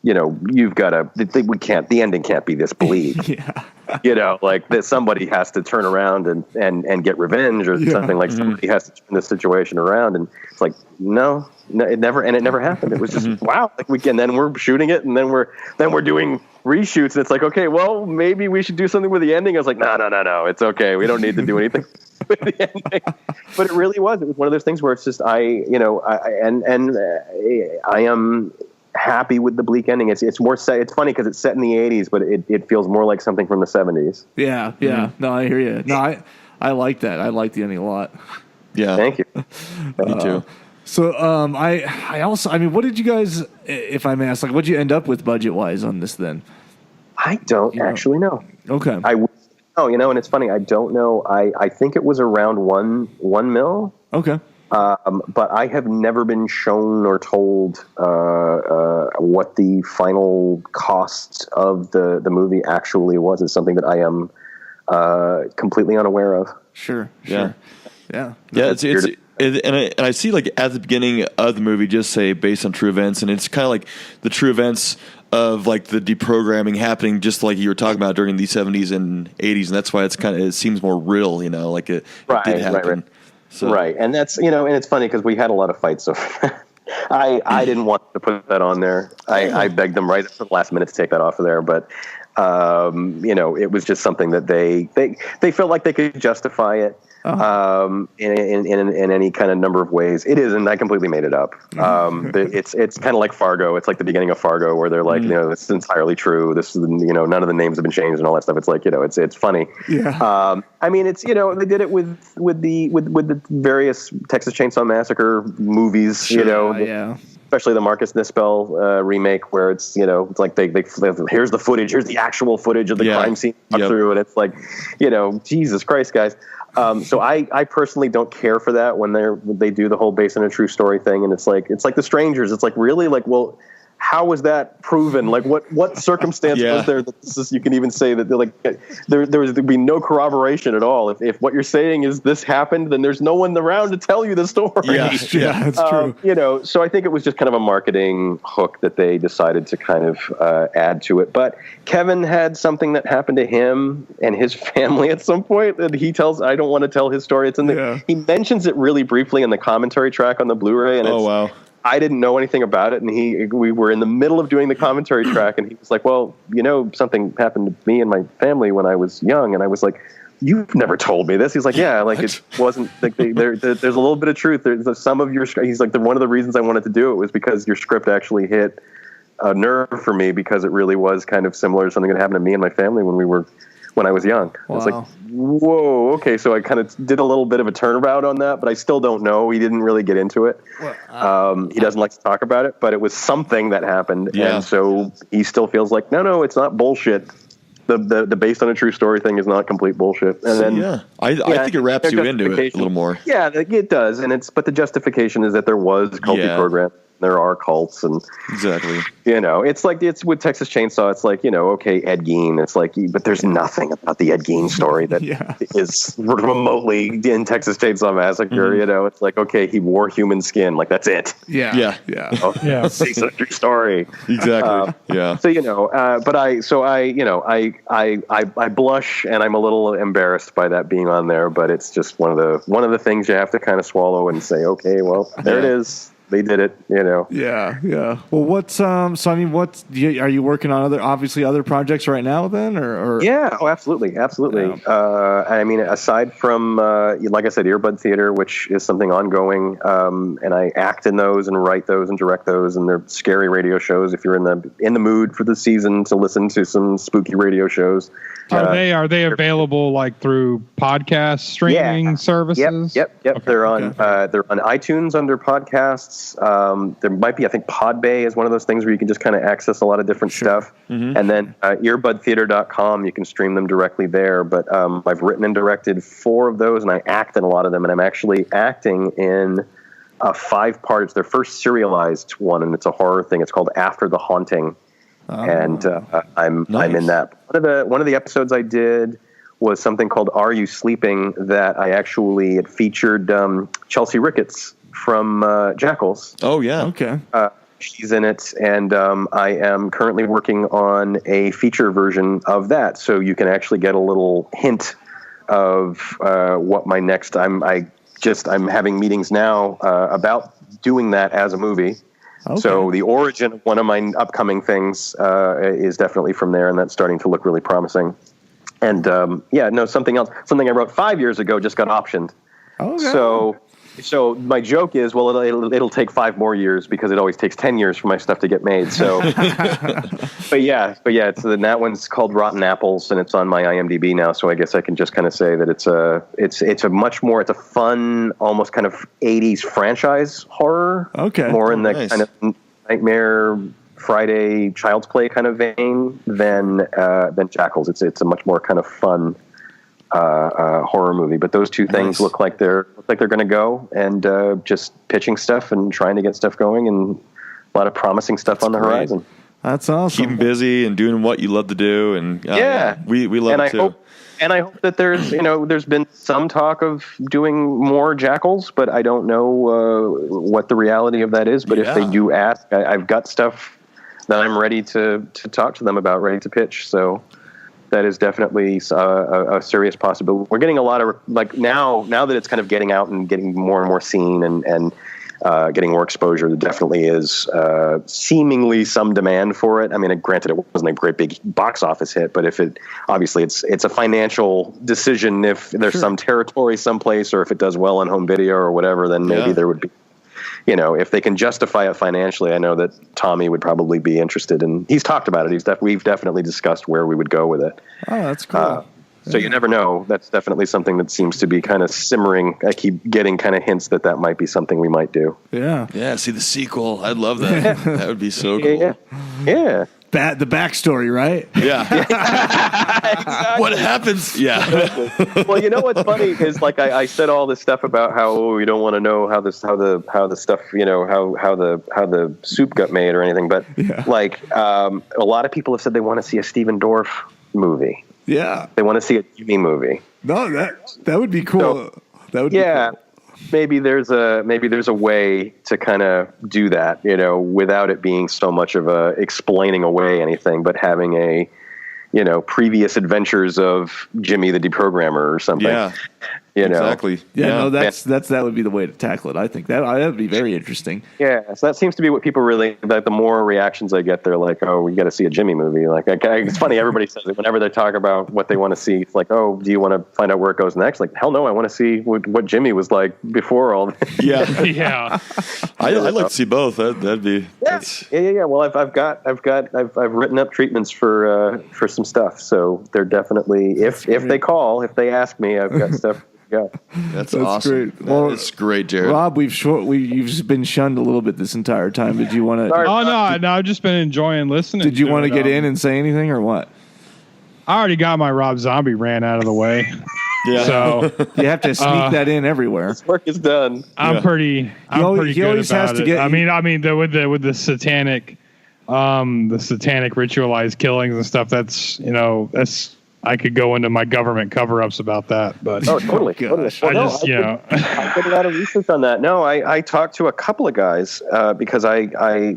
you've got to, the ending can't be this bleak. Yeah. Like that somebody has to turn around and get revenge or something, like somebody has to turn the situation around. And it's like, no, it never happened. It was just, wow. Like and then we're shooting it and then we're doing reshoots. And it's like, okay, well, maybe we should do something with the ending. I was like, no, it's okay. We don't need to do anything with the ending. But it really was. It was one of those things where it's just, I am happy with the bleak ending. It's more set. It's funny because it's set in the 80s, but it feels more like something from the 70s. Yeah. No, I hear you. No, I like that. I like the ending a lot. Yeah. Thank you. Me too. So I also, what did you guys, if I may ask, like, what'd you end up with budget wise on this then? I don't actually know. Okay. And it's funny. I don't know. I think it was around $1 million. Okay. But I have never been shown or told what the final cost of the movie actually was. It's something that I am completely unaware of. Sure. Yeah. Yeah. And I see like at the beginning of the movie just say based on true events, and it's kind of like the true events of like the deprogramming happening just like you were talking about during the 70s and 80s, and that's why it seems more real, like it did happen. Right. So. Right, and that's and it's funny because we had a lot of fights over that. I didn't want to put that on there. I begged them right at the last minute to take that off of there, but it was just something that they felt like they could justify it in any kind of number of ways. It isn't. I completely made it up. It's kind of like Fargo. It's like the beginning of Fargo where they're like, this is entirely true. This is none of the names have been changed and all that stuff. It's like it's funny. Yeah. It's they did it with the various Texas Chainsaw Massacre movies. Sure, yeah. especially the Marcus Nispel remake, where it's it's like they here's the footage, here's the actual footage of the crime scene through, and it's like, Jesus Christ, guys. So I personally don't care for that when they do the whole based on a true story thing, and it's like The Strangers. It's like, really, like, well, how was that proven? Like, what circumstance was there that you can even say that there'd be no corroboration at all? If what you're saying is this happened, then there's no one around to tell you the story. Yeah, that's true. So I think it was just kind of a marketing hook that they decided to kind of add to it. But Kevin had something that happened to him and his family at some point that he tells. I don't want to tell his story. It's in he mentions it really briefly in the commentary track on the Blu-ray. And wow. I didn't know anything about it, and we were in the middle of doing the commentary track, and he was like, well, something happened to me and my family when I was young, and I was like, you've never told me this. He's like, yeah, like it wasn't like there's a little bit of truth. There's some of your, he's like, one of the reasons I wanted to do it was because your script actually hit a nerve for me, because it really was kind of similar to something that happened to me and my family when I was he was like, whoa, okay. So I kind of did a little bit of a turnabout on that, but I still don't know. He didn't really get into it. He doesn't like to talk about it, but it was something that happened. Yeah. And so he still feels like, no, it's not bullshit. The based on a true story thing is not complete bullshit. And then, I think it wraps you into it a little more. Yeah, it does. But the justification is that there was culty program. There are cults, and exactly, it's with Texas Chainsaw. It's like, okay, Ed Gein. It's like, but there's nothing about the Ed Gein story that is remotely in Texas Chainsaw Massacre. It's like, okay, he wore human skin. Like, that's it. Yeah. It's a true story. Exactly. So but I blush, and I'm a little embarrassed by that being on there. But it's just one of the things you have to kind of swallow and say, okay, well, there it is. They did it, Yeah. Well, what's are you working on other projects right now then, or? Yeah. Oh, absolutely. Yeah. I mean, aside from like I said, Earbud Theater, which is something ongoing, and I act in those and write those and direct those, and they're scary radio shows. If you're in the mood for the season to listen to some spooky radio shows. Are they available like through podcast streaming services? Yep. Okay. They're on iTunes under podcasts. There might be, I think Podbay is one of those things where you can just kind of access a lot of different stuff. Mm-hmm. And then earbudtheater.com, you can stream them directly there. But I've written and directed 4 of those, and I act in a lot of them. And I'm actually acting in 5 parts. Their first serialized one, and it's a horror thing. It's called After the Haunting. And I'm in that. One of the episodes I did was something called Are You Sleeping? That it featured Chelsea Ricketts from Jackals. Oh yeah, okay. She's in it, and I am currently working on a feature version of that, so you can actually get a little hint of what my next. I'm having meetings now about doing that as a movie. Okay. So the origin of one of my upcoming things is definitely from there, and that's starting to look really promising. And something else, something I wrote 5 years ago just got optioned. Okay. So my joke is, well, it'll take 5 more years because it always takes 10 years for my stuff to get made. So, but that one's called Rotten Apples, and it's on my IMDb now. So I guess I can just kind of say that it's a fun, almost kind of 80s franchise horror. Okay. More in the kind of Nightmare Friday Child's Play kind of vein than Jackals. It's a much more kind of fun horror movie, but those two things look like they're going to go, and just pitching stuff and trying to get stuff going, and a lot of promising stuff on the horizon. That's awesome. Keeping busy and doing what you love to do, and we love it too. And I hope that there's been some talk of doing more Jackals, but I don't know what the reality of that is. But if they do ask, I've got stuff that I'm ready to talk to them about, ready to pitch. So that is definitely a serious possibility. We're getting a lot of, like, now that it's kind of getting out and getting more and more seen and getting more exposure, there definitely is seemingly some demand for it. I mean, granted, it wasn't a great big box office hit, but obviously it's a financial decision. If there's some territory someplace, or if it does well on home video or whatever, then maybe there would be, if they can justify it financially. I know that Tommy would probably be interested, and he's talked about it. We've definitely discussed where we would go with it. Oh, that's cool. So you never know. That's definitely something that seems to be kind of simmering. I keep getting kind of hints that might be something we might do. Yeah. Yeah, see the sequel. I'd love that. That would be so cool. Yeah. The backstory, right? Yeah. Exactly. What happens? Yeah. Well, you know what's funny is like I said all this stuff about how we don't want to know how the stuff how the soup got made or anything, but like a lot of people have said they want to see a Stephen Dorff movie. Yeah, they want to see a Jimmy movie. No, that would be cool. So, that would be cool. Maybe there's a way to kind of do that, without it being so much of a explaining away anything, but having a, previous adventures of Jimmy the Deprogrammer or something. Yeah, exactly. Yeah, no, that would be the way to tackle it. I think that would be very interesting. Yeah, so that seems to be what people really. Like, the more reactions I get, they're like, "Oh, we got to see a Jimmy movie." Like, it's funny. Everybody says it whenever they talk about what they want to see. It's like, "Oh, do you want to find out where it goes next?" Like, hell no, I want to see what Jimmy was like before all this. Yeah, yeah. I'd like to see both. That'd be. Yeah. Well, I've written up treatments for some stuff. So they're definitely if they call, if they ask me, I've got stuff. Yeah, that's awesome. Great. Well, it's great, Jared. Rob, you've been shunned a little bit this entire time. Did you want to? Oh no, I've just been enjoying listening. Did you want to get in and say anything or what? I already got my Rob Zombie rant out of the way. Yeah. So you have to sneak that in everywhere. This work is done. I'm pretty good about it. I mean, with the satanic ritualized killings and stuff. That's I could go into my government cover-ups about that, but totally. Well, I did a lot of research on that. No, I talked to a couple of guys because I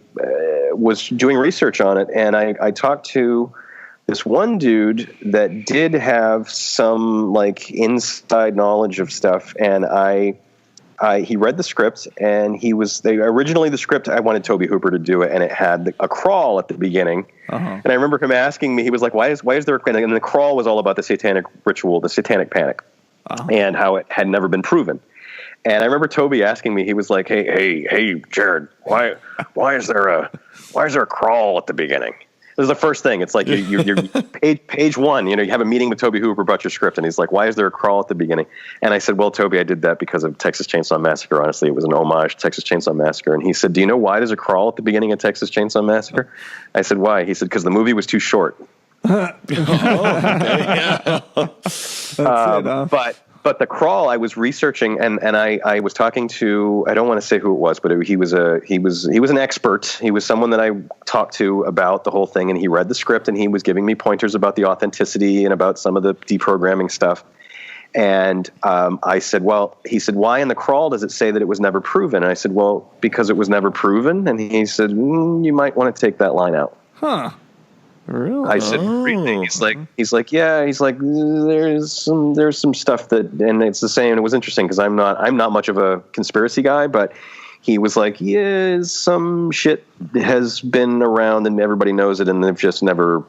was doing research on it, and I talked to this one dude that did have some like inside knowledge of stuff, and he read the script, and originally the script, I wanted Tobe Hooper to do it, and it had a crawl at the beginning. And I remember him asking me, he was like, why is there a, and the crawl was all about the satanic ritual, the satanic panic, and how it had never been proven. And I remember Toby asking me, he was like, hey, Jared, why is there a crawl at the beginning? This is the first thing. It's like you're page one. You have a meeting with Tobe Hooper about your script, and he's like, "Why is there a crawl at the beginning?" And I said, "Well, Toby, I did that because of Texas Chainsaw Massacre. Honestly, it was an homage to Texas Chainsaw Massacre." And he said, "Do you know why there's a crawl at the beginning of Texas Chainsaw Massacre?" I said, "Why?" He said, "Because the movie was too short." But the crawl, I was researching, and I was talking to, I don't want to say who it was, but he was an expert. He was someone that I talked to about the whole thing, and he read the script, and he was giving me pointers about the authenticity and about some of the deprogramming stuff. And I said, he said, why in the crawl does it say that it was never proven? And I said, well, because it was never proven. And he said, you might want to take that line out. Huh. Really? I said, really? He's like, yeah. He's like, there's some stuff that, and it's the same. And it was interesting because I'm not much of a conspiracy guy, but he was like, yeah, some shit has been around and everybody knows it, and it's never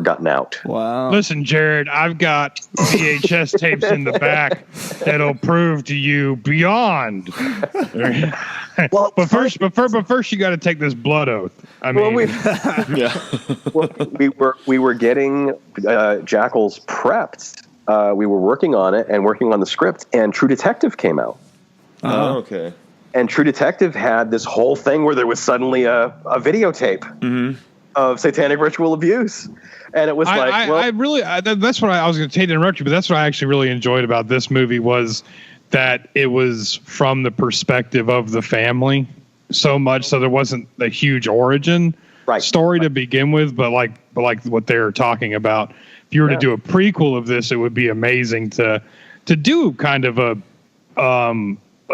gotten out. Wow. Listen, Jared, I've got VHS tapes in the back that'll prove to you beyond. Well, but first, you got to take this blood oath. I mean, we were getting Jackals prepped. We were working on it and working on the script, and True Detective came out. Oh, okay. And True Detective had this whole thing where there was suddenly a videotape of satanic ritual abuse. And it was that's what I was going to take to interrupt you, but that's what I actually really enjoyed about this movie was that it was from the perspective of the family so much. So there wasn't a huge origin story to begin with, but like what they're talking about, if you were to do a prequel of this, it would be amazing to do kind of a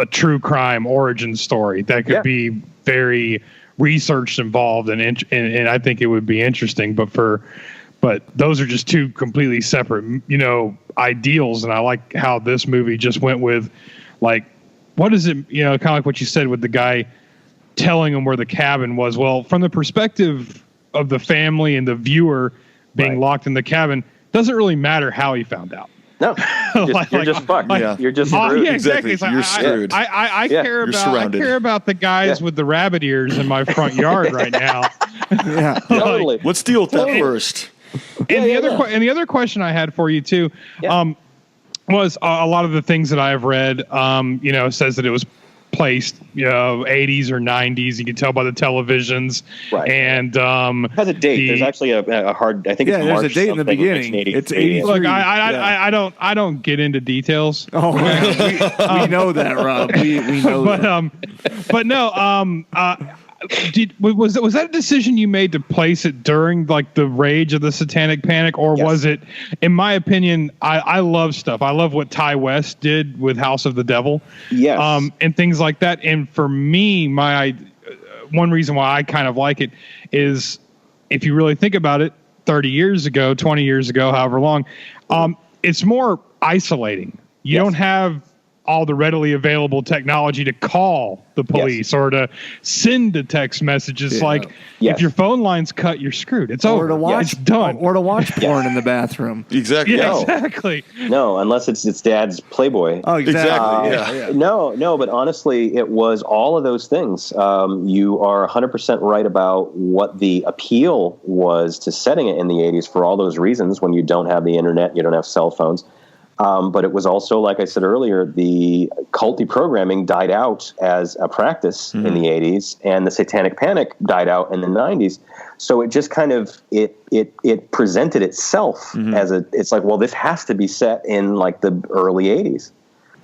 true crime origin story that could be very researched involved and I think it would be interesting, but those are just two completely separate, ideals. And I like how this movie just went with like, what is it, kind of like what you said with the guy telling him where the cabin was. Well, from the perspective of the family and the viewer being locked in the cabin, doesn't really matter how he found out. No, you're just fucked. You're just screwed. Yeah, exactly. You're screwed. I care about the guys with the rabbit ears in my front yard right now. Yeah, totally. Let's deal with that first. the other question I had for you too, was a lot of the things that I've read, says that it was placed, 80s or 90s. You can tell by the televisions, right? And it has a date. There's actually a hard. I think it's March. There's a date in the beginning. It's 83. Look, I don't get into details. Oh, we know that, Rob. We know that. But no. Was that a decision you made to place it during like the rage of the Satanic Panic, or was it? In my opinion, I love stuff. I love what Ty West did with House of the Devil, and things like that. And for me, one reason why I kind of like it is, if you really think about it, 30 years ago, 20 years ago, however long, it's more isolating. You don't have all the readily available technology to call the police or to send a text messages. If your phone line's cut, you're screwed. It's over. It's done. Or to watch porn in the bathroom. Exactly. Yeah, exactly. No, unless it's dad's Playboy. Oh, exactly. No, but honestly, it was all of those things. You are 100% right about what the appeal was to setting it in the 80s for all those reasons. When you don't have the internet, you don't have cell phones. But it was also, like I said earlier, the cult deprogramming died out as a practice in the 80s, and the Satanic Panic died out in the 90s. So it just kind of it presented itself as it's like, well, this has to be set in like the early 80s.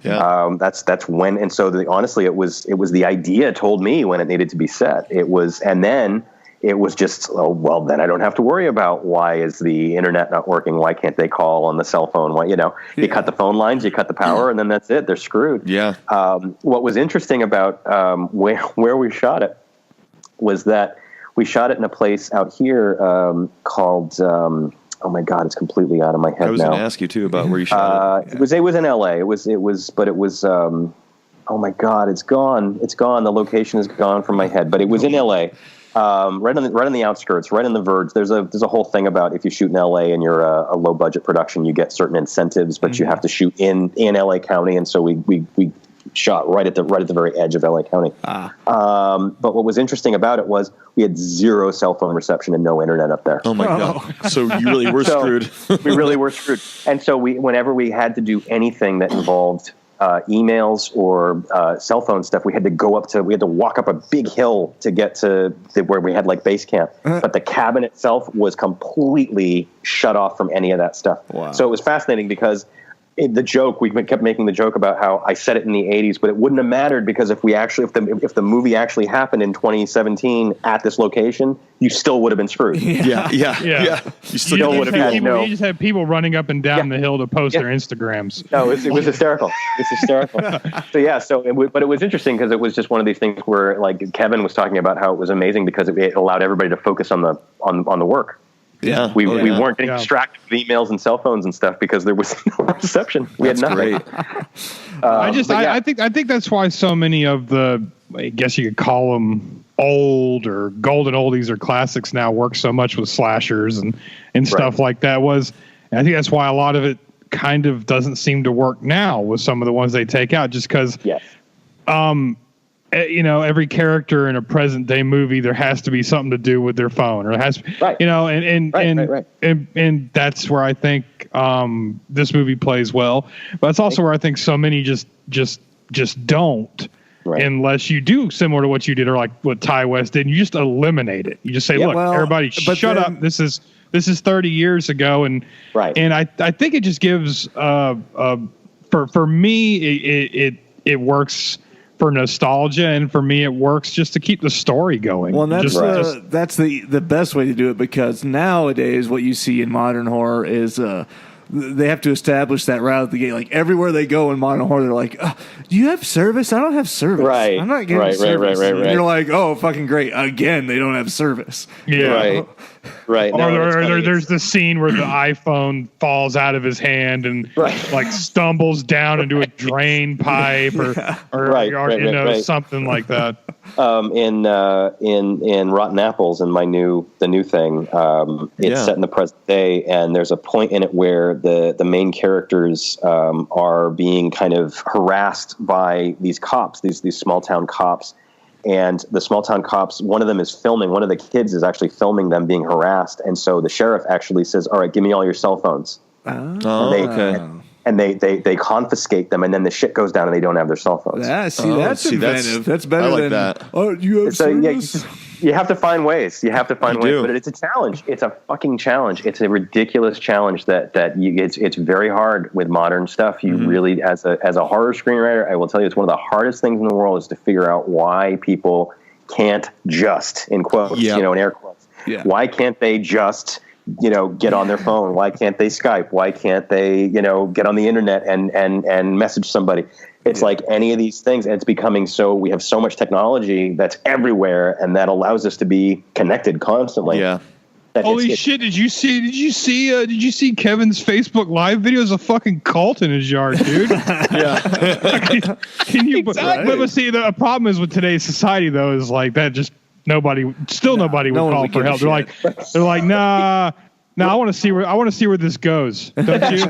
Yeah. That's when, and so honestly, it was the idea told me when it needed to be set. And then it was just, then I don't have to worry about why is the internet not working? Why can't they call on the cell phone? Why, you cut the phone lines, you cut the power, and then that's it. They're screwed. Yeah. What was interesting about where we shot it was that we shot it in a place out here called. Oh my God, it's completely out of my head now. I was going to ask you too about where you shot it. It was in LA. It was. Oh my God, it's gone. It's gone. The location is gone from my head, but it was in LA. Right on the outskirts, right on the verge. There's a whole thing about if you shoot in LA and you're a low budget production, you get certain incentives, but you have to shoot in LA County, and so we shot right at the very edge of LA County. But what was interesting about it was we had zero cell phone reception and no internet up there. Oh my God! So you really were screwed. We really were screwed. And so whenever we had to do anything that involved emails or cell phone stuff, we had to walk up a big hill to get to where we had like base camp. But the cabin itself was completely shut off from any of that stuff. Wow. So it was fascinating because we kept making the joke about how I set it in the 80s, but it wouldn't have mattered because if the movie actually happened in 2017 at this location, you still would have been screwed. Yeah. You still would have had You just had people running up and down the hill to post their Instagrams. No, it was hysterical. It's hysterical. But it was interesting because it was just one of these things where, like Kevin was talking about how it was amazing because it allowed everybody to focus on the work. Yeah, we weren't getting distracted with emails and cell phones and stuff because there was no reception. We had nothing. I think that's why so many of the, I guess you could call them old or golden oldies or classics now work so much with slashers and stuff like that. I think that's why a lot of it kind of doesn't seem to work now with some of the ones they take out, just because. Yes. Every character in a present day movie, there has to be something to do with their phone, or it has, and that's where I think this movie plays well. But that's also where I think so many just don't, unless you do similar to what you did, or like what Ty West did. And you just eliminate it. You just say, everybody, shut up. This is 30 years ago, and I think it just gives for me it works for nostalgia, and for me it works just to keep the story going. Well, that's the best way to do it, because nowadays what you see in modern horror is they have to establish that right at the gate. Like everywhere they go in modern horror, they're like, "Do you have service? I don't have service. I'm not getting service." Right. And you're like, "Oh, fucking great! Again, they don't have service." Yeah, right. Or there's the scene where the iPhone falls out of his hand and like stumbles down into a drain pipe, or something like that. In Rotten Apples, and the new thing, it's set in the present day, and there's a point in it where the main characters are being kind of harassed by these cops, these small town cops, And the small town cops, one of them is filming. One of the kids is actually filming them being harassed. And so the sheriff actually says, "All right, give me all your cell phones." And they confiscate them, and then the shit goes down, and they don't have their cell phones. That's inventive. That's better I like than that. Oh, you have service? You have to find ways. But it's a challenge. It's a fucking challenge. It's a ridiculous challenge it's very hard with modern stuff. You really, as a horror screenwriter, I will tell you, it's one of the hardest things in the world is to figure out why people can't just, in quotes, in air quotes, why can't they just get on their phone? Why can't they Skype? Why can't they, get on the internet and message somebody? It's like any of these things. And it's becoming we have so much technology that's everywhere, and that allows us to be connected constantly. Yeah. Holy shit! Did you see Kevin's Facebook Live video? There's a fucking cult in his yard, dude. Yeah. Can you? Exactly. But see, the problem is with today's society, though, is like that. Just nobody would call for help. They're like, nah. I want to see where this goes. Don't you?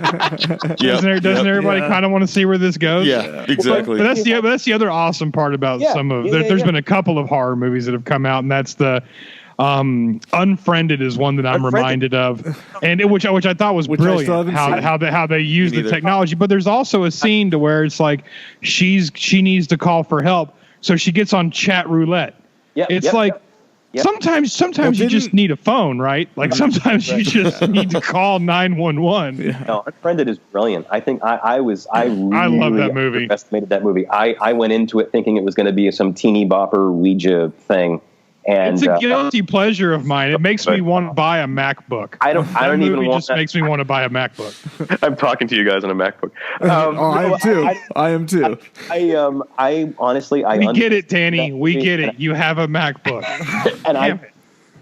Doesn't everybody kind of want to see where this goes? Yeah, exactly. But that's the other awesome part about there's been a couple of horror movies that have come out, and that's the Unfriended is one that I'm reminded of, and which I thought was brilliant. How they use the technology, but there's also a scene to where it's like she needs to call for help, so she gets on chat roulette. Sometimes you just need a phone, right? Like sometimes you just need to call 911. No, Unfriended is brilliant. I think I love that movie. Estimated that movie. I went into it thinking it was going to be some teeny bopper Ouija thing. And it's a guilty pleasure of mine. It makes me want to buy a MacBook. I don't even want just makes me want to buy a MacBook. I'm talking to you guys on a MacBook. I am too. I honestly, we get it, Danny. We get it. You have a MacBook. And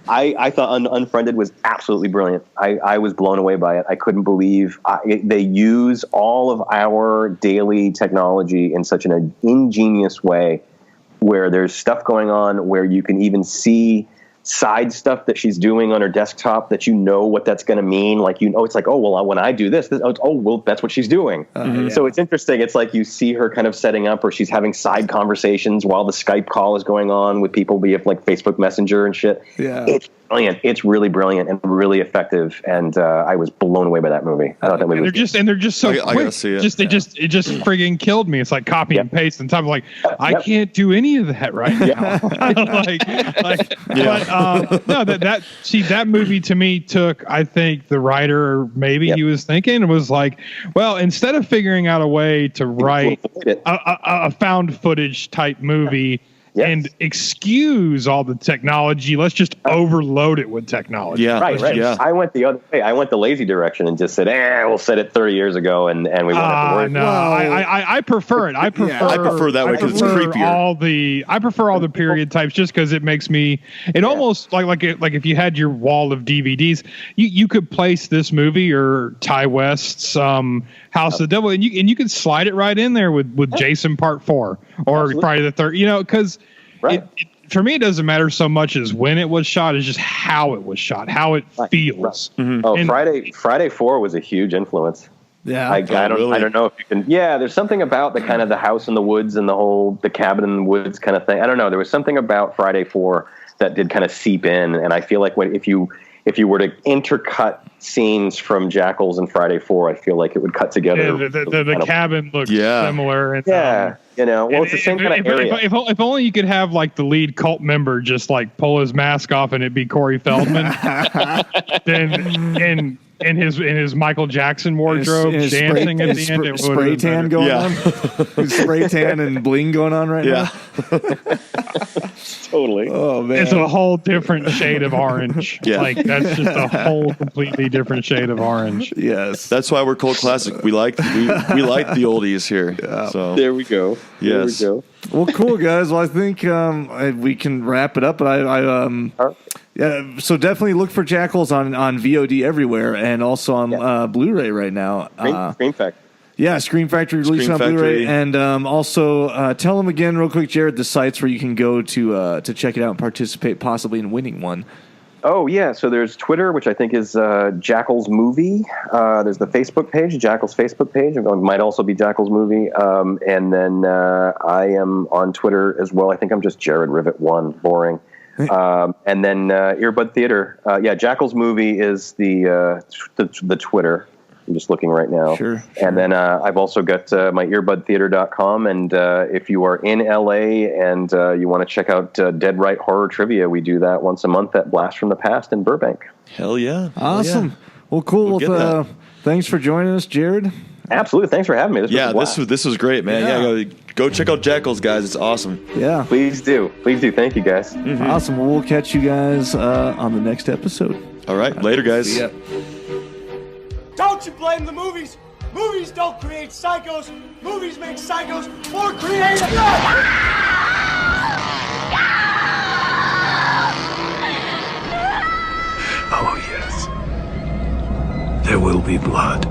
I thought Unfriended was absolutely brilliant. I was blown away by it. I couldn't believe they use all of our daily technology in such an ingenious way, where there's stuff going on where you can even see side stuff that she's doing on her desktop that what that's going to mean. Like, it's like, oh, well, when I do this well, that's what she's doing. So it's interesting. It's like you see her kind of setting up, or she's having side conversations while the Skype call is going on with people, be it like Facebook Messenger and shit. Yeah. It's brilliant. It's really brilliant and really effective. And I was blown away by that movie. I thought that movie they're just so quick. I gotta see it. It just friggin' killed me. It's like copy and paste, and time like I can't do any of that right now. That movie to me took, I think the writer, or maybe he was thinking, it was like, well, instead of figuring out a way to write a found footage type movie and excuse all the technology, let's just overload it with technology. Yeah, right. Yeah. I went the other way. I went the lazy direction and just said, we'll set it 30 years ago, and we won't have to worry. No, I prefer it. I prefer that way because it's creepier. I prefer all the period types just because it makes me. It almost like if you had your wall of DVDs, you could place this movie or Ty West's House of the Devil, and you could slide it right in there with Jason Part 4 or Friday the 3rd. Because. Right. For me, it doesn't matter so much as when it was shot; it's just how it was shot, how it feels. Right. Mm-hmm. Oh, Friday 4 was a huge influence. Yeah, I don't know if you can. Yeah, there's something about the kind of the house in the woods and the cabin in the woods kind of thing. I don't know. There was something about Friday 4 that did kind of seep in, and I feel like if you were to intercut scenes from Jackals and Friday 4, I feel like it would cut together. Yeah, the cabin looks similar. And, it's the same kind of area. If only you could have like the lead cult member just like pull his mask off and it'd be Corey Feldman. then in his Michael Jackson wardrobe, dancing at the end. Spray tan going on. Spray tan and bling going on right now. Totally. Oh man, it's a whole different shade of orange. Like that's just a whole completely different shade of orange. Yes, that's why we're Cult Classic. We like the oldies here. Yeah. So there we go. Yes. There we go. Well, cool guys. Well, I think we can wrap it up. But so definitely look for Jackals on VOD everywhere and also on Blu-ray right now. Scream Factory. Yeah, Scream Factory released on Blu-ray, and also tell them again real quick, Jared, the sites where you can go to check it out and participate possibly in winning one. Oh, yeah. So there's Twitter, which I think is Jackals Movie. There's the Facebook page, Jackals Facebook page. It might also be Jackals Movie. And then I am on Twitter as well. I think I'm just Jaret Rivet 1. Boring. And then Earbud Theater. Jackals Movie is the Twitter. I'm just looking right now. Sure. And then I've also got my earbudtheater.com. And if you are in LA and you want to check out Dead Right Horror Trivia, we do that once a month at Blast from the Past in Burbank. Hell yeah. Awesome. Hell yeah. Well, cool. Thanks for joining us, Jared. Absolutely. Thanks for having me. This was great, man. Yeah, go check out Jackals, guys. It's awesome. Yeah. Please do. Thank you, guys. Mm-hmm. Awesome. Well, we'll catch you guys on the next episode. All right. Later, guys. See ya. Don't you blame the movies. Movies don't create psychos. Movies make psychos more creative. Oh, yes. There will be blood.